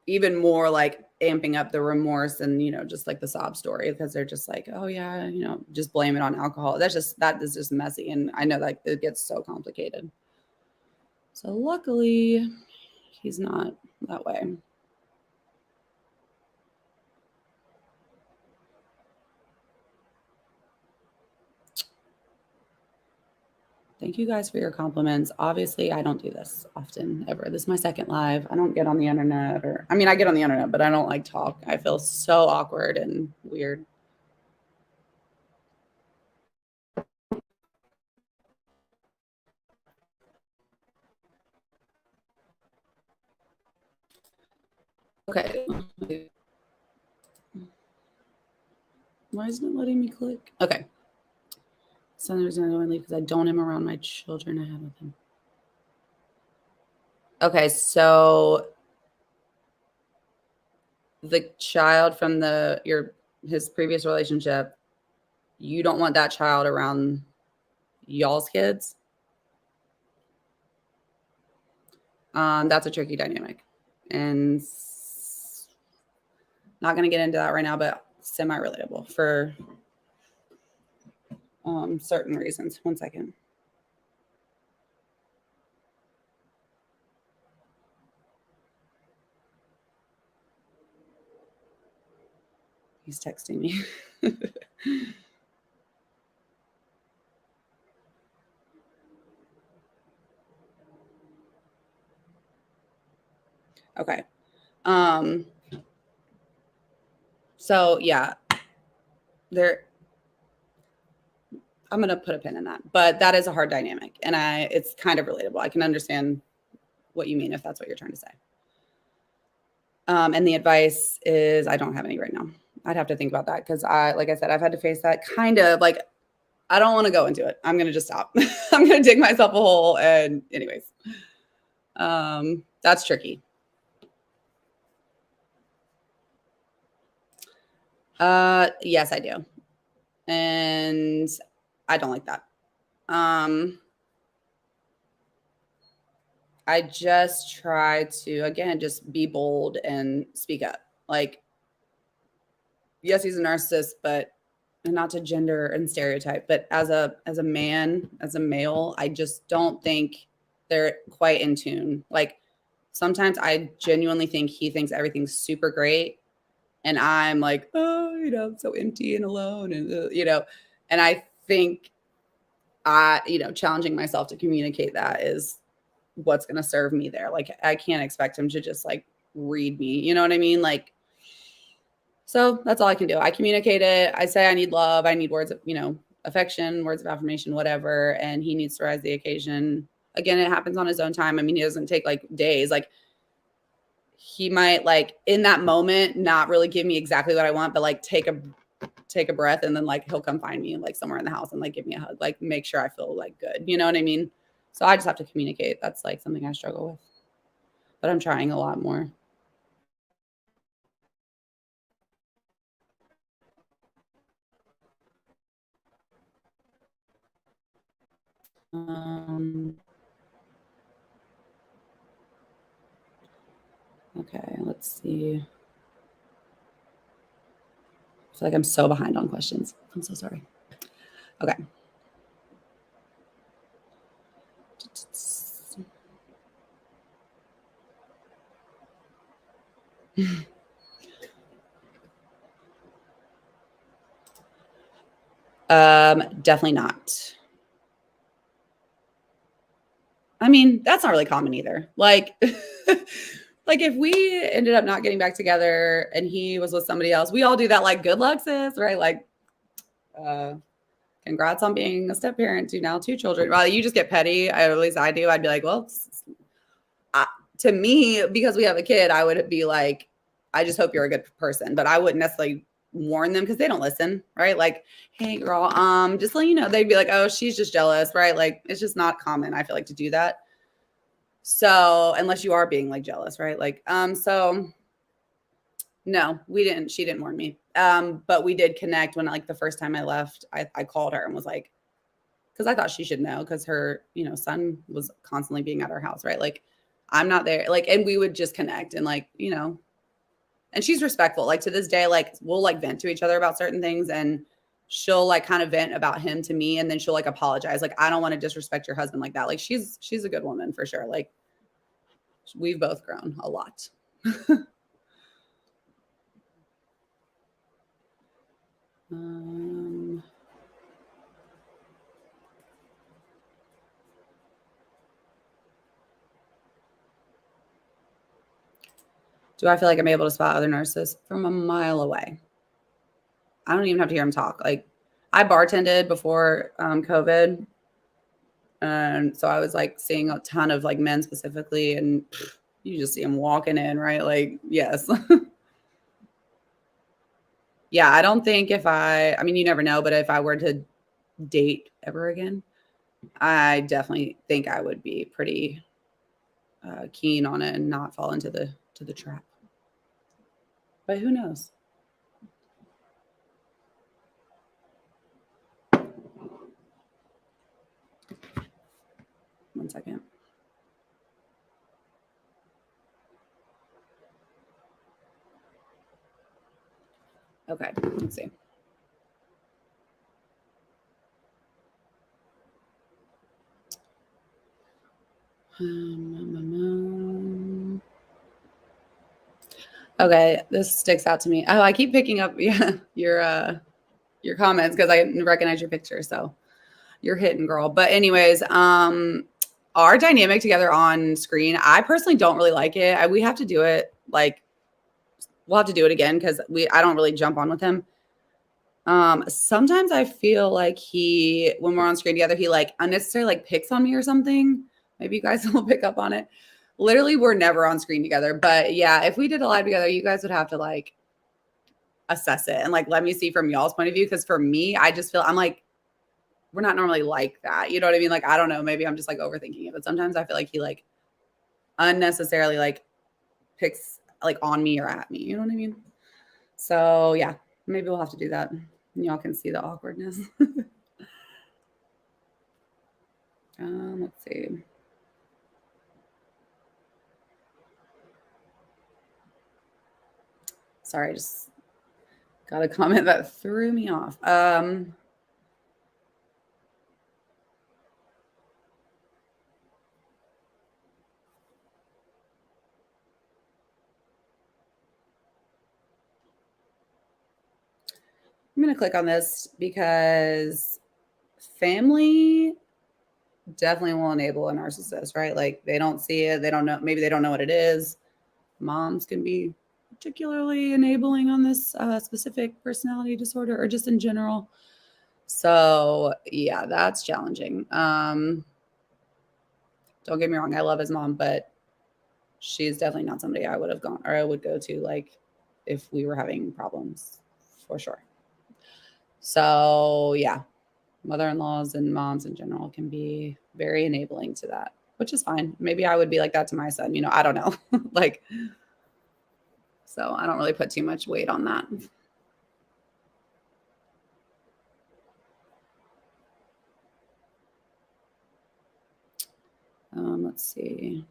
even more like amping up the remorse and, you know, just like the sob story, because they're just like, oh yeah, you know, just blame it on alcohol. That is just messy. And I know that it gets so complicated. So luckily he's not that way. Thank you guys for your compliments. Obviously, I don't do this often ever. This is my second live. I don't get on the internet, or I mean, I get on the internet, but I don't like talk. I feel so awkward and weird. Okay. Why isn't it letting me click? Okay. So there's another one because I don't am around my children I have with him. Okay, so the child from his previous relationship, you don't want that child around y'all's kids. That's a tricky dynamic, and not going to get into that right now, but semi-relatable for certain reasons. One second. He's texting me. Okay. So yeah, I'm going to put a pin in that, but that is a hard dynamic, and it's kind of relatable. I can understand what you mean if that's what you're trying to say. And the advice is, I don't have any right now. I'd have to think about that, because like I said, I've had to face that kind of like, I don't want to go into it. I'm going to just stop. I'm going to dig myself a hole. And anyways, that's tricky. Yes, I do. And I don't like that. I just try to, again, just be bold and speak up. Like, yes, he's a narcissist, but not to gender and stereotype, but as a man, as a male, I just don't think they're quite in tune. Like, sometimes I genuinely think he thinks everything's super great, and I'm like, oh, you know, I'm so empty and alone, and you know, and I think challenging myself to communicate that is what's going to serve me there. Like, I can't expect him to just like read me, you know what I mean? Like, so that's all I can do. I communicate it. I say I need love. I need words of, affection, words of affirmation, whatever. And he needs to rise to the occasion. Again, it happens on his own time. I mean, he doesn't take like days. Like, he might like in that moment not really give me exactly what I want, but like take a breath, and then like he'll come find me like somewhere in the house and like give me a hug, like make sure I feel like good. You know what I mean? So I just have to communicate. That's like something I struggle with, but I'm trying a lot more. Okay, let's see. I feel like I'm so behind on questions. I'm so sorry. Okay. Definitely not. I mean, that's not really common either. Like, like if we ended up not getting back together and he was with somebody else, we all do that. Like, good luck, sis, right? Like, congrats on being a step parent to now 2 children. Well, you just get petty. At least I do. I'd be like, well, to me, because we have a kid, I would be like, I just hope you're a good person, but I wouldn't necessarily warn them because they don't listen, right? Like, hey, girl, just let you know, they'd be like, oh, she's just jealous, right? Like, it's just not common, I feel like, to do that. So unless you are being like jealous, right? Like, so no, we didn't. She didn't warn me. But we did connect when, like, the first time I left, I called her and was like, because I thought she should know because her, son was constantly being at our house, right? Like, I'm not there. Like, and we would just connect and, like, and she's respectful. Like, to this day, like, we'll like vent to each other about certain things, and she'll like kind of vent about him to me, and then she'll like apologize. Like, I don't want to disrespect your husband like that. Like, she's a good woman for sure. Like, we've both grown a lot. Do I feel like I'm able to spot other narcissists from a mile away? I don't even have to hear them talk. Like, I bartended before COVID. And so I was like seeing a ton of like men specifically, and you just see them walking in, right? Like, yes. Yeah, I don't think I mean, you never know, but if I were to date ever again, I definitely think I would be pretty keen on it and not fall into the trap. But who knows? One second. Okay, let's see. Okay, this sticks out to me. Oh, I keep picking up your comments because I recognize your picture. So you're hitting, girl. But anyways, our dynamic together on screen, I personally don't really like it. We have to do it. Like, we'll have to do it again because I don't really jump on with him. Sometimes I feel like when we're on screen together, he like unnecessarily like picks on me or something. Maybe you guys will pick up on it. Literally, we're never on screen together. But yeah, if we did a live together, you guys would have to like assess it and like let me see from y'all's point of view. Because for me, I just feel I'm like, we're not normally like that. You know what I mean? Like, I don't know. Maybe I'm just like overthinking it. But sometimes I feel like he like unnecessarily like picks like on me or at me. You know what I mean? So yeah, maybe we'll have to do that. Y'all can see the awkwardness. Let's see. Sorry, I just got a comment that threw me off. I'm going to click on this because family definitely will enable a narcissist, right? Like, they don't see it. They don't know. Maybe they don't know what it is. Moms can be particularly enabling on this specific personality disorder or just in general. So yeah, that's challenging. Don't get me wrong. I love his mom, but she's definitely not somebody I would have gone or I would go to like if we were having problems for sure. So yeah, mother-in-laws and moms in general can be very enabling to that, which is fine. Maybe I would be like that to my son, I don't know. Like, so I don't really put too much weight on that. Let's see.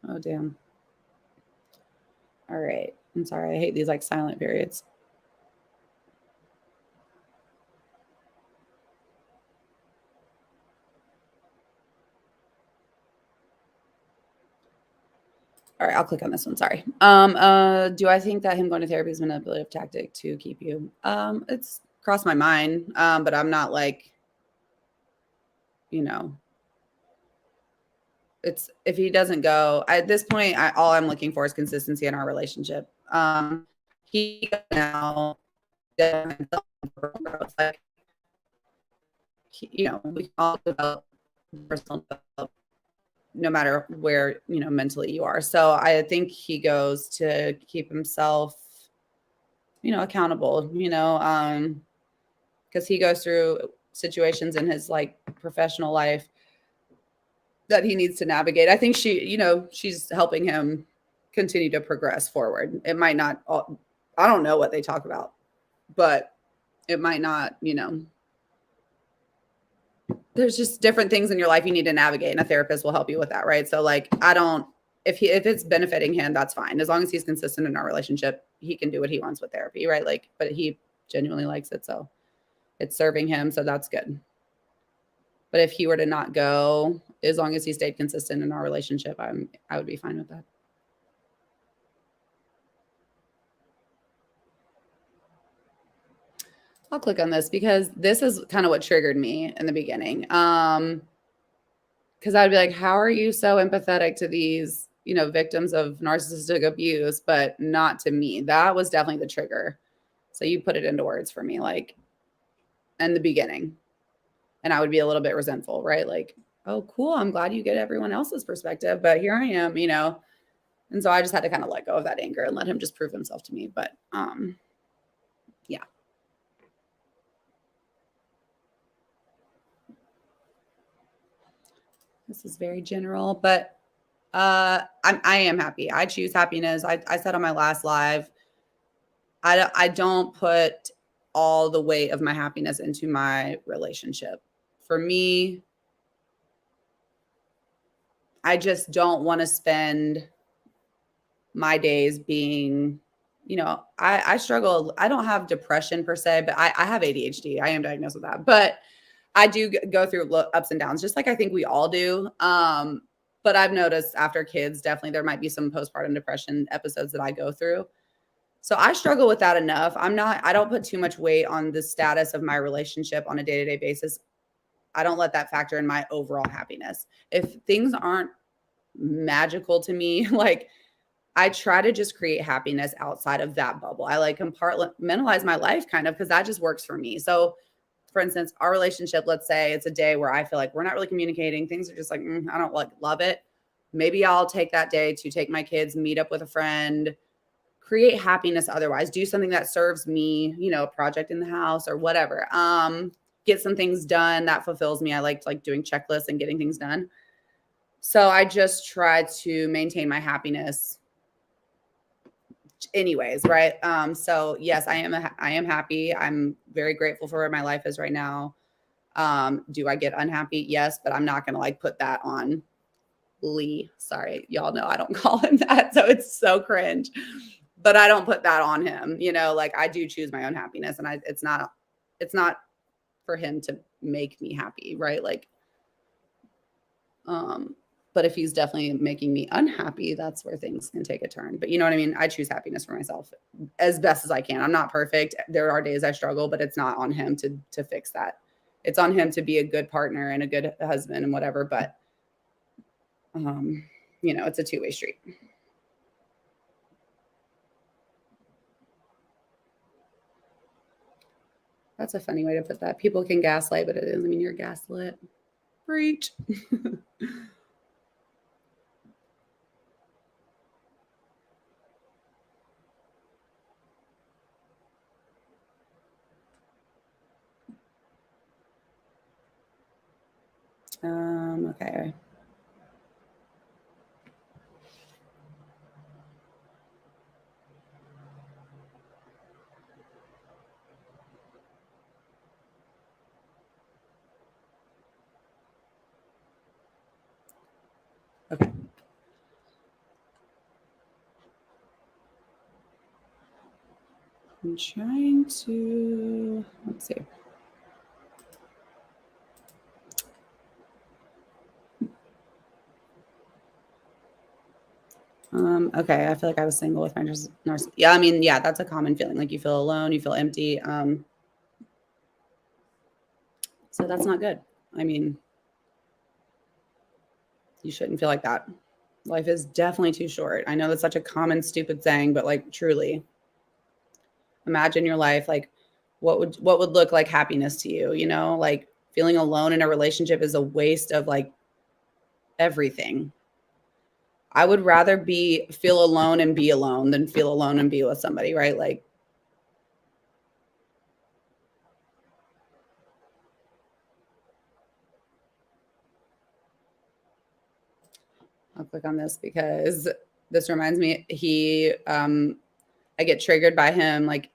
Oh, damn. All right. I'm sorry, I hate these like silent periods. All right, I'll click on this one. Sorry. Do I think that him going to therapy is a manipulative tactic to keep you? It's crossed my mind, but I'm not like, you know, it's if he doesn't go at this point, all I'm looking for is consistency in our relationship. He now, like, we all develop personal development no matter where, mentally you are. So I think he goes to keep himself, accountable, because he goes through situations in his like professional life that he needs to navigate. I think she's helping him continue to progress forward. It might not, I don't know what they talk about, but it might not, there's just different things in your life you need to navigate, and a therapist will help you with that. Right. So like, if it's benefiting him, that's fine. As long as he's consistent in our relationship, he can do what he wants with therapy. Right. Like, but he genuinely likes it. So it's serving him. So that's good. But if he were to not go, as long as he stayed consistent in our relationship, I would be fine with that. I'll click on this because this is kind of what triggered me in the beginning. Because I'd be like, how are you so empathetic to these, victims of narcissistic abuse, but not to me? That was definitely the trigger. So you put it into words for me, like in the beginning. And I would be a little bit resentful, right? Like, oh, cool. I'm glad you get everyone else's perspective, but here I am, And so I just had to kind of let go of that anger and let him just prove himself to me. But yeah. This is very general, but I am happy. I choose happiness. I said on my last live, I don't put all the weight of my happiness into my relationship. For me, I just don't want to spend my days being, I struggle. I don't have depression per se, but I have ADHD. I am diagnosed with that, but I do go through ups and downs, just like I think we all do. But I've noticed after kids, definitely there might be some postpartum depression episodes that I go through. So I struggle with that enough. I don't put too much weight on the status of my relationship on a day-to-day basis. I don't let that factor in my overall happiness. If things aren't magical to me, like I try to just create happiness outside of that bubble. I like compartmentalize my life kind of because that just works for me. So for instance, our relationship, let's say it's a day where I feel like we're not really communicating. Things are just like, I don't like love it. Maybe I'll take that day to take my kids, meet up with a friend, create happiness otherwise, do something that serves me, a project in the house or whatever. Get some things done that fulfills me. I like doing checklists and getting things done. So I just try to maintain my happiness anyways, right? So yes, I am happy. I'm very grateful for where my life is right now. Do I get unhappy? Yes, but I'm not going to like put that on Lee. Sorry, y'all know I don't call him that. So it's so cringe, but I don't put that on him, like I do choose my own happiness, and it's not for him to make me happy. Right. Like, but if he's definitely making me unhappy, that's where things can take a turn. But you know what I mean? I choose happiness for myself as best as I can. I'm not perfect. There are days I struggle, but it's not on him to fix that. It's on him to be a good partner and a good husband and whatever. But, it's a two-way street. That's a funny way to put that. People can gaslight, but it doesn't mean you're gaslit. Preach. Okay. Okay. I'm trying to, let's see. Okay, I feel like I was single with my narcissist. Yeah, I mean, yeah, that's a common feeling. Like you feel alone, you feel empty. So that's not good. I mean, you shouldn't feel like that. Life is definitely too short. I know that's such a common, stupid saying, but like truly, imagine your life. Like, what would look like happiness to you? You know, like feeling alone in a relationship is a waste of like everything. I would rather feel alone and be alone than feel alone and be with somebody, right? Like, I'll click on this because this reminds me, I get triggered by him like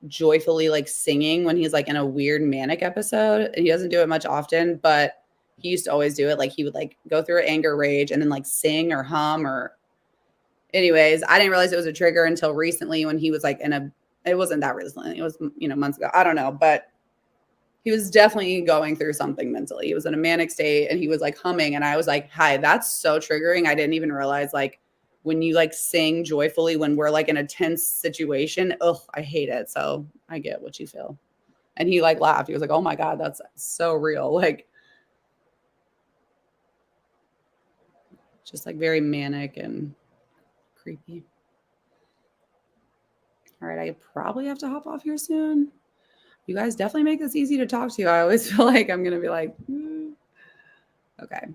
joyfully like singing when he's like in a weird manic episode. And he doesn't do it much often, but he used to always do it. Like he would like go through an anger rage and then like sing or hum or anyways, I didn't realize it was a trigger until recently when he was like it wasn't that recently. It was, months ago. I don't know, but he was definitely going through something mentally. He was in a manic state and he was like humming. And I was like, hi, that's so triggering. I didn't even realize like when you like sing joyfully when we're like in a tense situation, I hate it. So I get what you feel. And he like laughed. He was like, oh my God, that's so real. Like just like very manic and creepy. All right, I probably have to hop off here soon. You guys definitely make this easy to talk to. I always feel like I'm gonna be like, okay.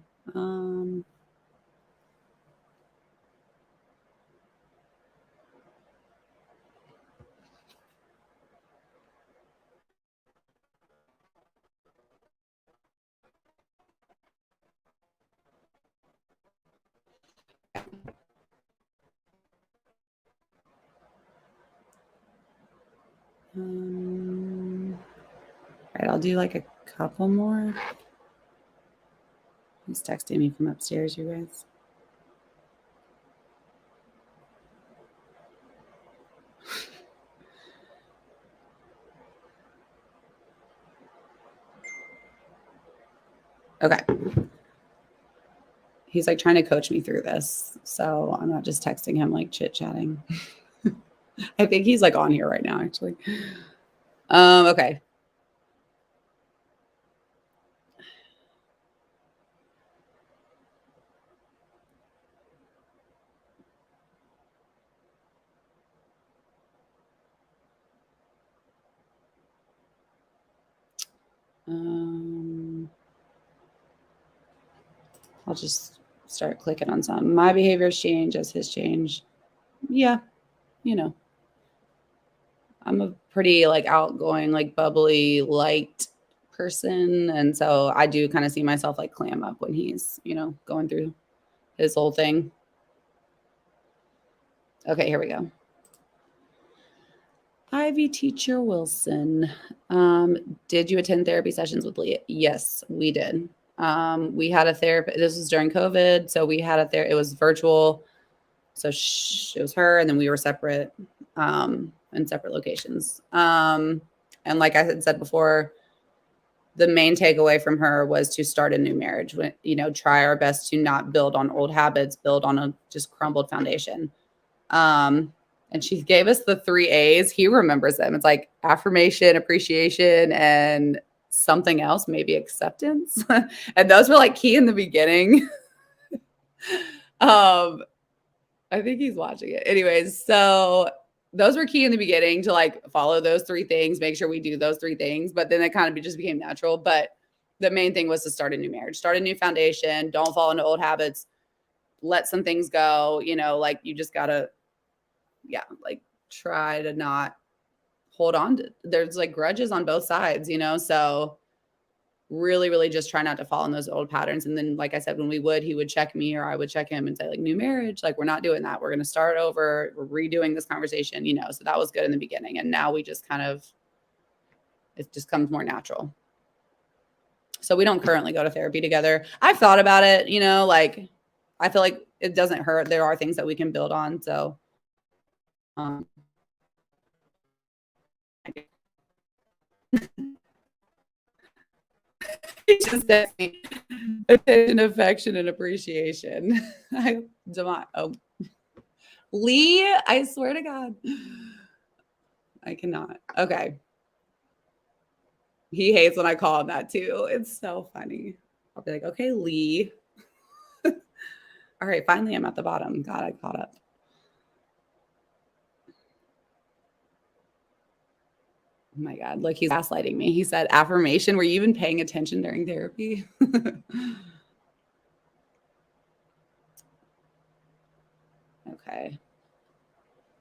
All right, I'll do like a couple more. He's texting me from upstairs, you guys. Okay. He's like trying to coach me through this. So I'm not just texting him like chit chatting. I think he's like on here right now, actually. Okay. I'll just start clicking on some. My behaviors change as his change. Yeah, I'm a pretty like outgoing, like bubbly, light person. And so I do kind of see myself like clam up when he's, going through his whole thing. Okay, here we go. Ivy Teacher Wilson. Did you attend therapy sessions with Leah? Yes, we did. We had a therapist. This was during COVID. So we had it was virtual. So it was her, and then we were separate in separate locations. And like I had said before, the main takeaway from her was to start a new marriage. Try our best to not build on old habits, build on a just crumbled foundation. And she gave us the 3 A's. He remembers them. It's like affirmation, appreciation, and something else, maybe acceptance. And those were like key in the beginning. I think he's watching it. Anyways, so those were key in the beginning to like follow those 3 things, make sure we do those 3 things. But then it kind of just became natural. But the main thing was to start a new marriage, start a new foundation, don't fall into old habits, let some things go, like you just gotta, like try to not hold on to, there's like grudges on both sides, so really, really just try not to fall in those old patterns. And then, like I said, when he would check me or I would check him and say like new marriage, like we're not doing that. We're going to start over. We're redoing this conversation, so that was good in the beginning. And now we just it just comes more natural. So we don't currently go to therapy together. I've thought about it, like I feel like it doesn't hurt. There are things that we can build on. So, He just sent me attention, affection, and appreciation. Lee, I swear to God. I cannot. Okay. He hates when I call him that too. It's so funny. I'll be like, okay, Lee. All right, finally I'm at the bottom. God, I caught up. Oh my God, look, he's gaslighting me. He said, affirmation, were you even paying attention during therapy? Okay.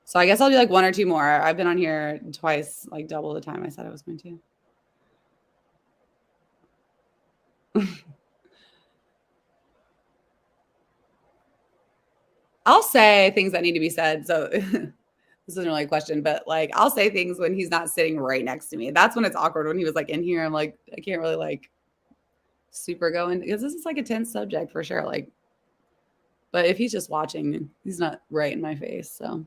So I guess I'll do like one or two more. I've been on here twice, like double the time I said I was going to. I'll say things that need to be said. So this isn't really a question, but like I'll say things when he's not sitting right next to me. That's when it's awkward. When he was like in here, I'm like, I can't really like super go in because this is like a tense subject for sure. Like, but if he's just watching, he's not right in my face. So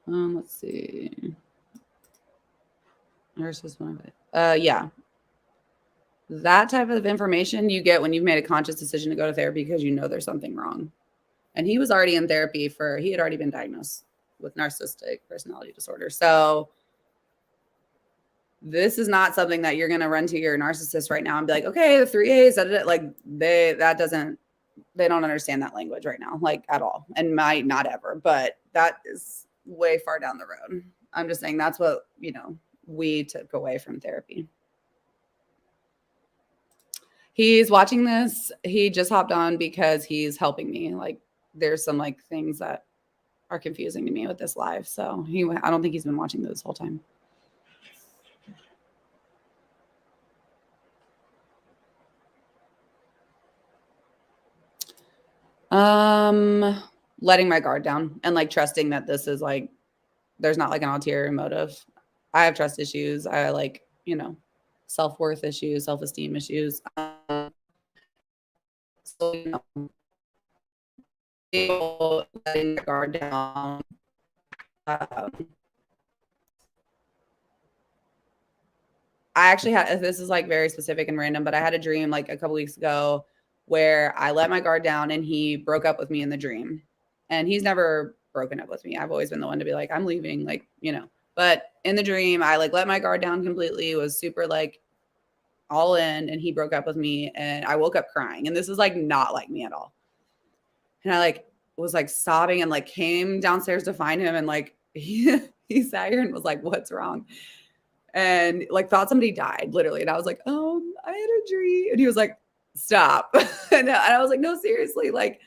let's see. There's this one of it. Yeah. That type of information you get when you've made a conscious decision to go to therapy because you know there's something wrong. And he was already in therapy he had already been diagnosed with narcissistic personality disorder. So this is not something that you're going to run to your narcissist right now and be like, okay, the 3A's, like they don't understand that language right now, like at all, and might not ever, but that is way far down the road. I'm just saying that's what, we took away from therapy. He's watching this. He just hopped on because he's helping me. Like there's some like things that are confusing to me with this live. So I don't think he's been watching this whole time. Letting my guard down and like trusting that this is like, there's not like an ulterior motive. I have trust issues. I like, self-worth issues, self-esteem issues. So, letting my guard down. I actually had, this is like very specific and random, but I had a dream like a couple weeks ago where I let my guard down and he broke up with me in the dream. And he's never broken up with me. I've always been the one to be like, I'm leaving, like, but in the dream, I like let my guard down completely, was super like all in, and he broke up with me and I woke up crying. And this is like not like me at all. And I like was like sobbing and like came downstairs to find him. And like he sat here and was like, what's wrong? And like thought somebody died literally. And I was like, I had a dream. And he was like, stop. And I was like, no, seriously. Like,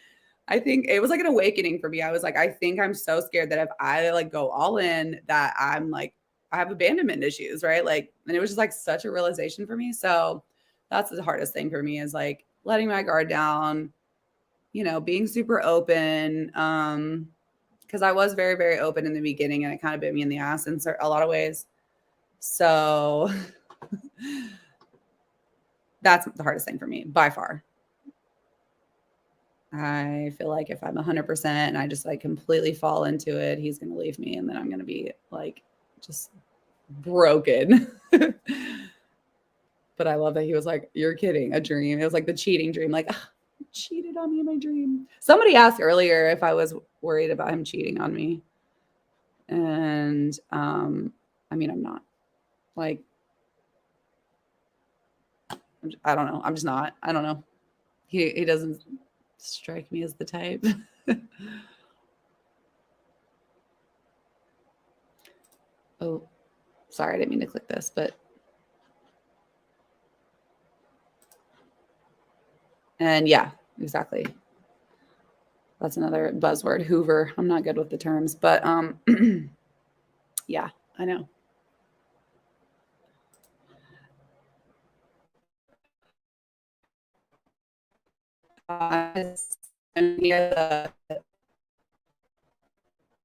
I think it was like an awakening for me. I was like, I think I'm so scared that if I like go all in, that I'm like, I have abandonment issues, right? Like, and it was just like such a realization for me. So that's the hardest thing for me is like letting my guard down, being super open. Because I was very, very open in the beginning and it kind of bit me in the ass in a lot of ways. So that's the hardest thing for me by far. I feel like if I'm 100% and I just like completely fall into it, he's going to leave me and then I'm going to be like just broken. But I love that he was like, you're kidding, a dream. It was like the cheating dream, like cheated on me in my dream. Somebody asked earlier if I was worried about him cheating on me. And I mean, I'm not. Like, I don't know. I'm just not. I don't know. He doesn't strike me as the type. Oh, sorry, I didn't mean to click this, but. And yeah, exactly. That's another buzzword, Hoover. I'm not good with the terms, but yeah, I know. And he has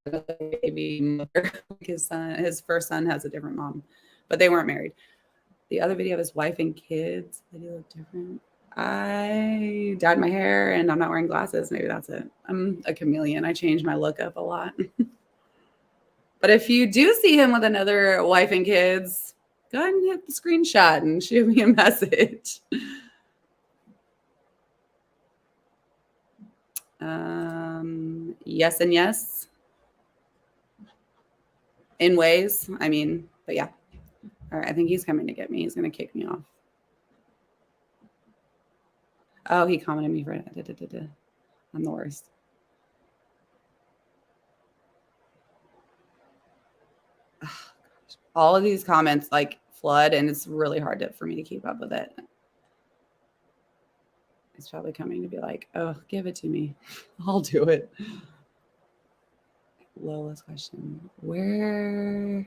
a baby mother. His first son has a different mom, but they weren't married. The other video of his wife and kids, they do look different. I dyed my hair and I'm not wearing glasses. Maybe that's it. I'm a chameleon. I change my look up a lot. But if you do see him with another wife and kids, go ahead and hit the screenshot and shoot me a message. Yes and yes. In ways. I mean, but yeah. All right, I think he's coming to get me. He's going to kick me off. Oh, he commented me for it. I'm the worst. All of these comments like flood, and it's really hard for me to keep up with it. He's probably coming to be like, oh, give it to me. I'll do it. Lola's question. Where?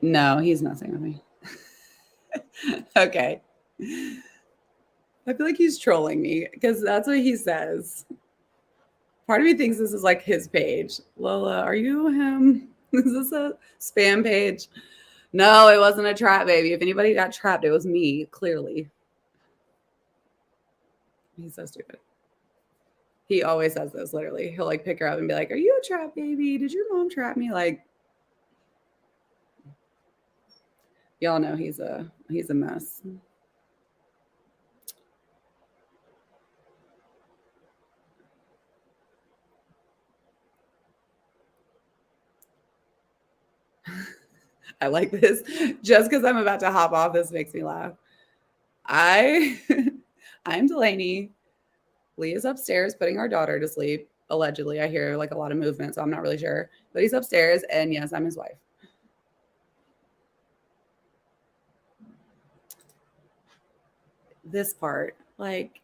No, he's messing with me. Okay. I feel like he's trolling me because that's what he says. Part of me thinks this is like his page. Lola, are you him? Is this a spam page? No, it wasn't a trap, baby. If anybody got trapped, it was me, clearly. He's so stupid. He always says this, literally. He'll like pick her up and be like, are you a trap, baby? Did your mom trap me? Like, y'all know he's a mess. I like this. Just because I'm about to hop off, this makes me laugh. I'm Delaney. Lee is upstairs putting our daughter to sleep. Allegedly, I hear like a lot of movement, so I'm not really sure. But he's upstairs, and yes, I'm his wife. This part, like,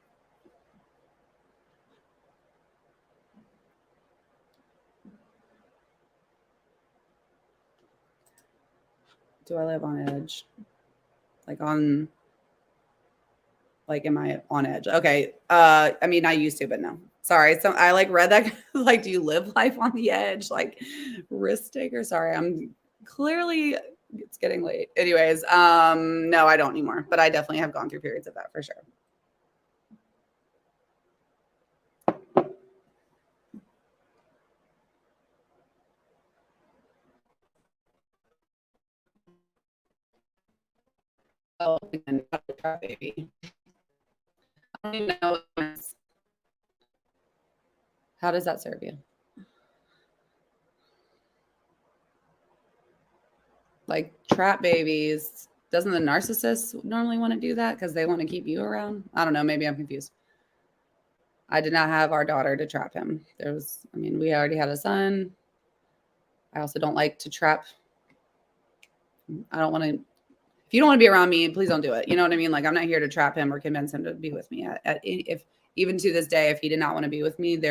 do I live on edge? Like on, like, am I on edge? Okay. I mean, I used to, but no. Sorry. So I like read that. Like, do you live life on the edge? Like, risk taker. Sorry, I'm clearly it's getting late. Anyways, no, I don't anymore. But I definitely have gone through periods of that for sure. Oh, and baby. I don't even know. How does that serve you? Like trap babies. Doesn't the narcissist normally want to do that because they want to keep you around? I don't know. Maybe I'm confused. I did not have our daughter to trap him. I mean, we already had a son. I also don't like to trap. I don't want to. If you don't want to be around me, please don't do it. You know what I mean? Like, I'm not here to trap him or convince him to be with me. If even to this day, if he did not want to be with me,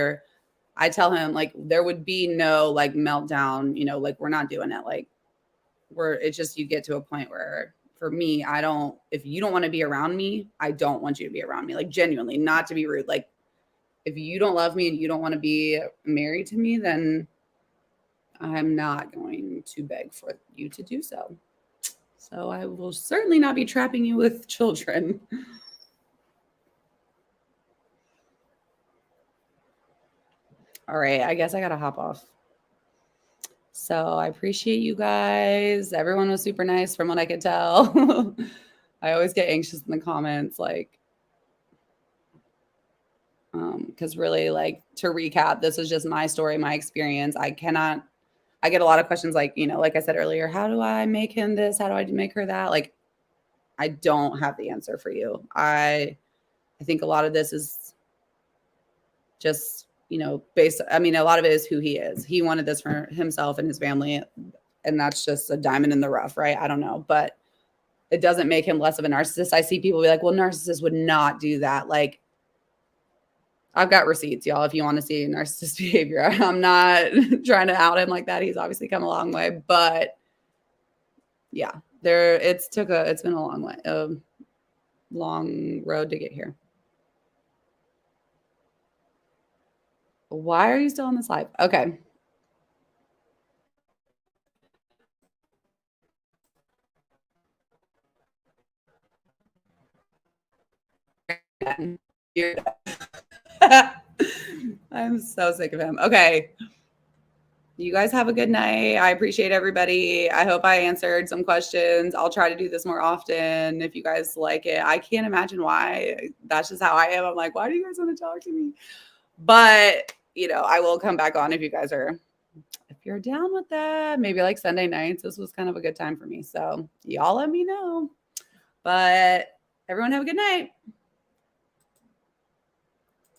I tell him like there would be no like meltdown. You know, like we're not doing it. Like it's just you get to a point where for me, if you don't want to be around me, I don't want you to be around me. Like genuinely, not to be rude. Like if you don't love me and you don't want to be married to me, then I'm not going to beg for you to do so. So I will certainly not be trapping you with children. All right, I guess I got to hop off. So I appreciate you guys. Everyone was super nice from what I could tell. I always get anxious in the comments, like, because really, like, to recap, this is just my story, my experience. I get a lot of questions like, like I said earlier, how do I make him this? How do I make her that? Like, I don't have the answer for you. I think a lot of this is just, I mean, a lot of it is who he is. He wanted this for himself and his family, and that's just a diamond in the rough, right? I don't know, but it doesn't make him less of a narcissist. I see people be like, well, narcissists would not do that. Like, I've got receipts, y'all, if you want to see narcissist behavior. I'm not trying to out him like that. He's obviously come a long way, but yeah, it's been a long way, a long road to get here. Why are you still on this live? Okay. I'm so sick of him. Okay. You guys have a good night. I appreciate everybody. I hope I answered some questions. I'll try to do this more often if you guys like it. I can't imagine why. That's just how I am. I'm like, why do you guys want to talk to me? But, I will come back on if you're down with that. Maybe like Sunday nights. This was kind of a good time for me. So y'all let me know. But everyone have a good night.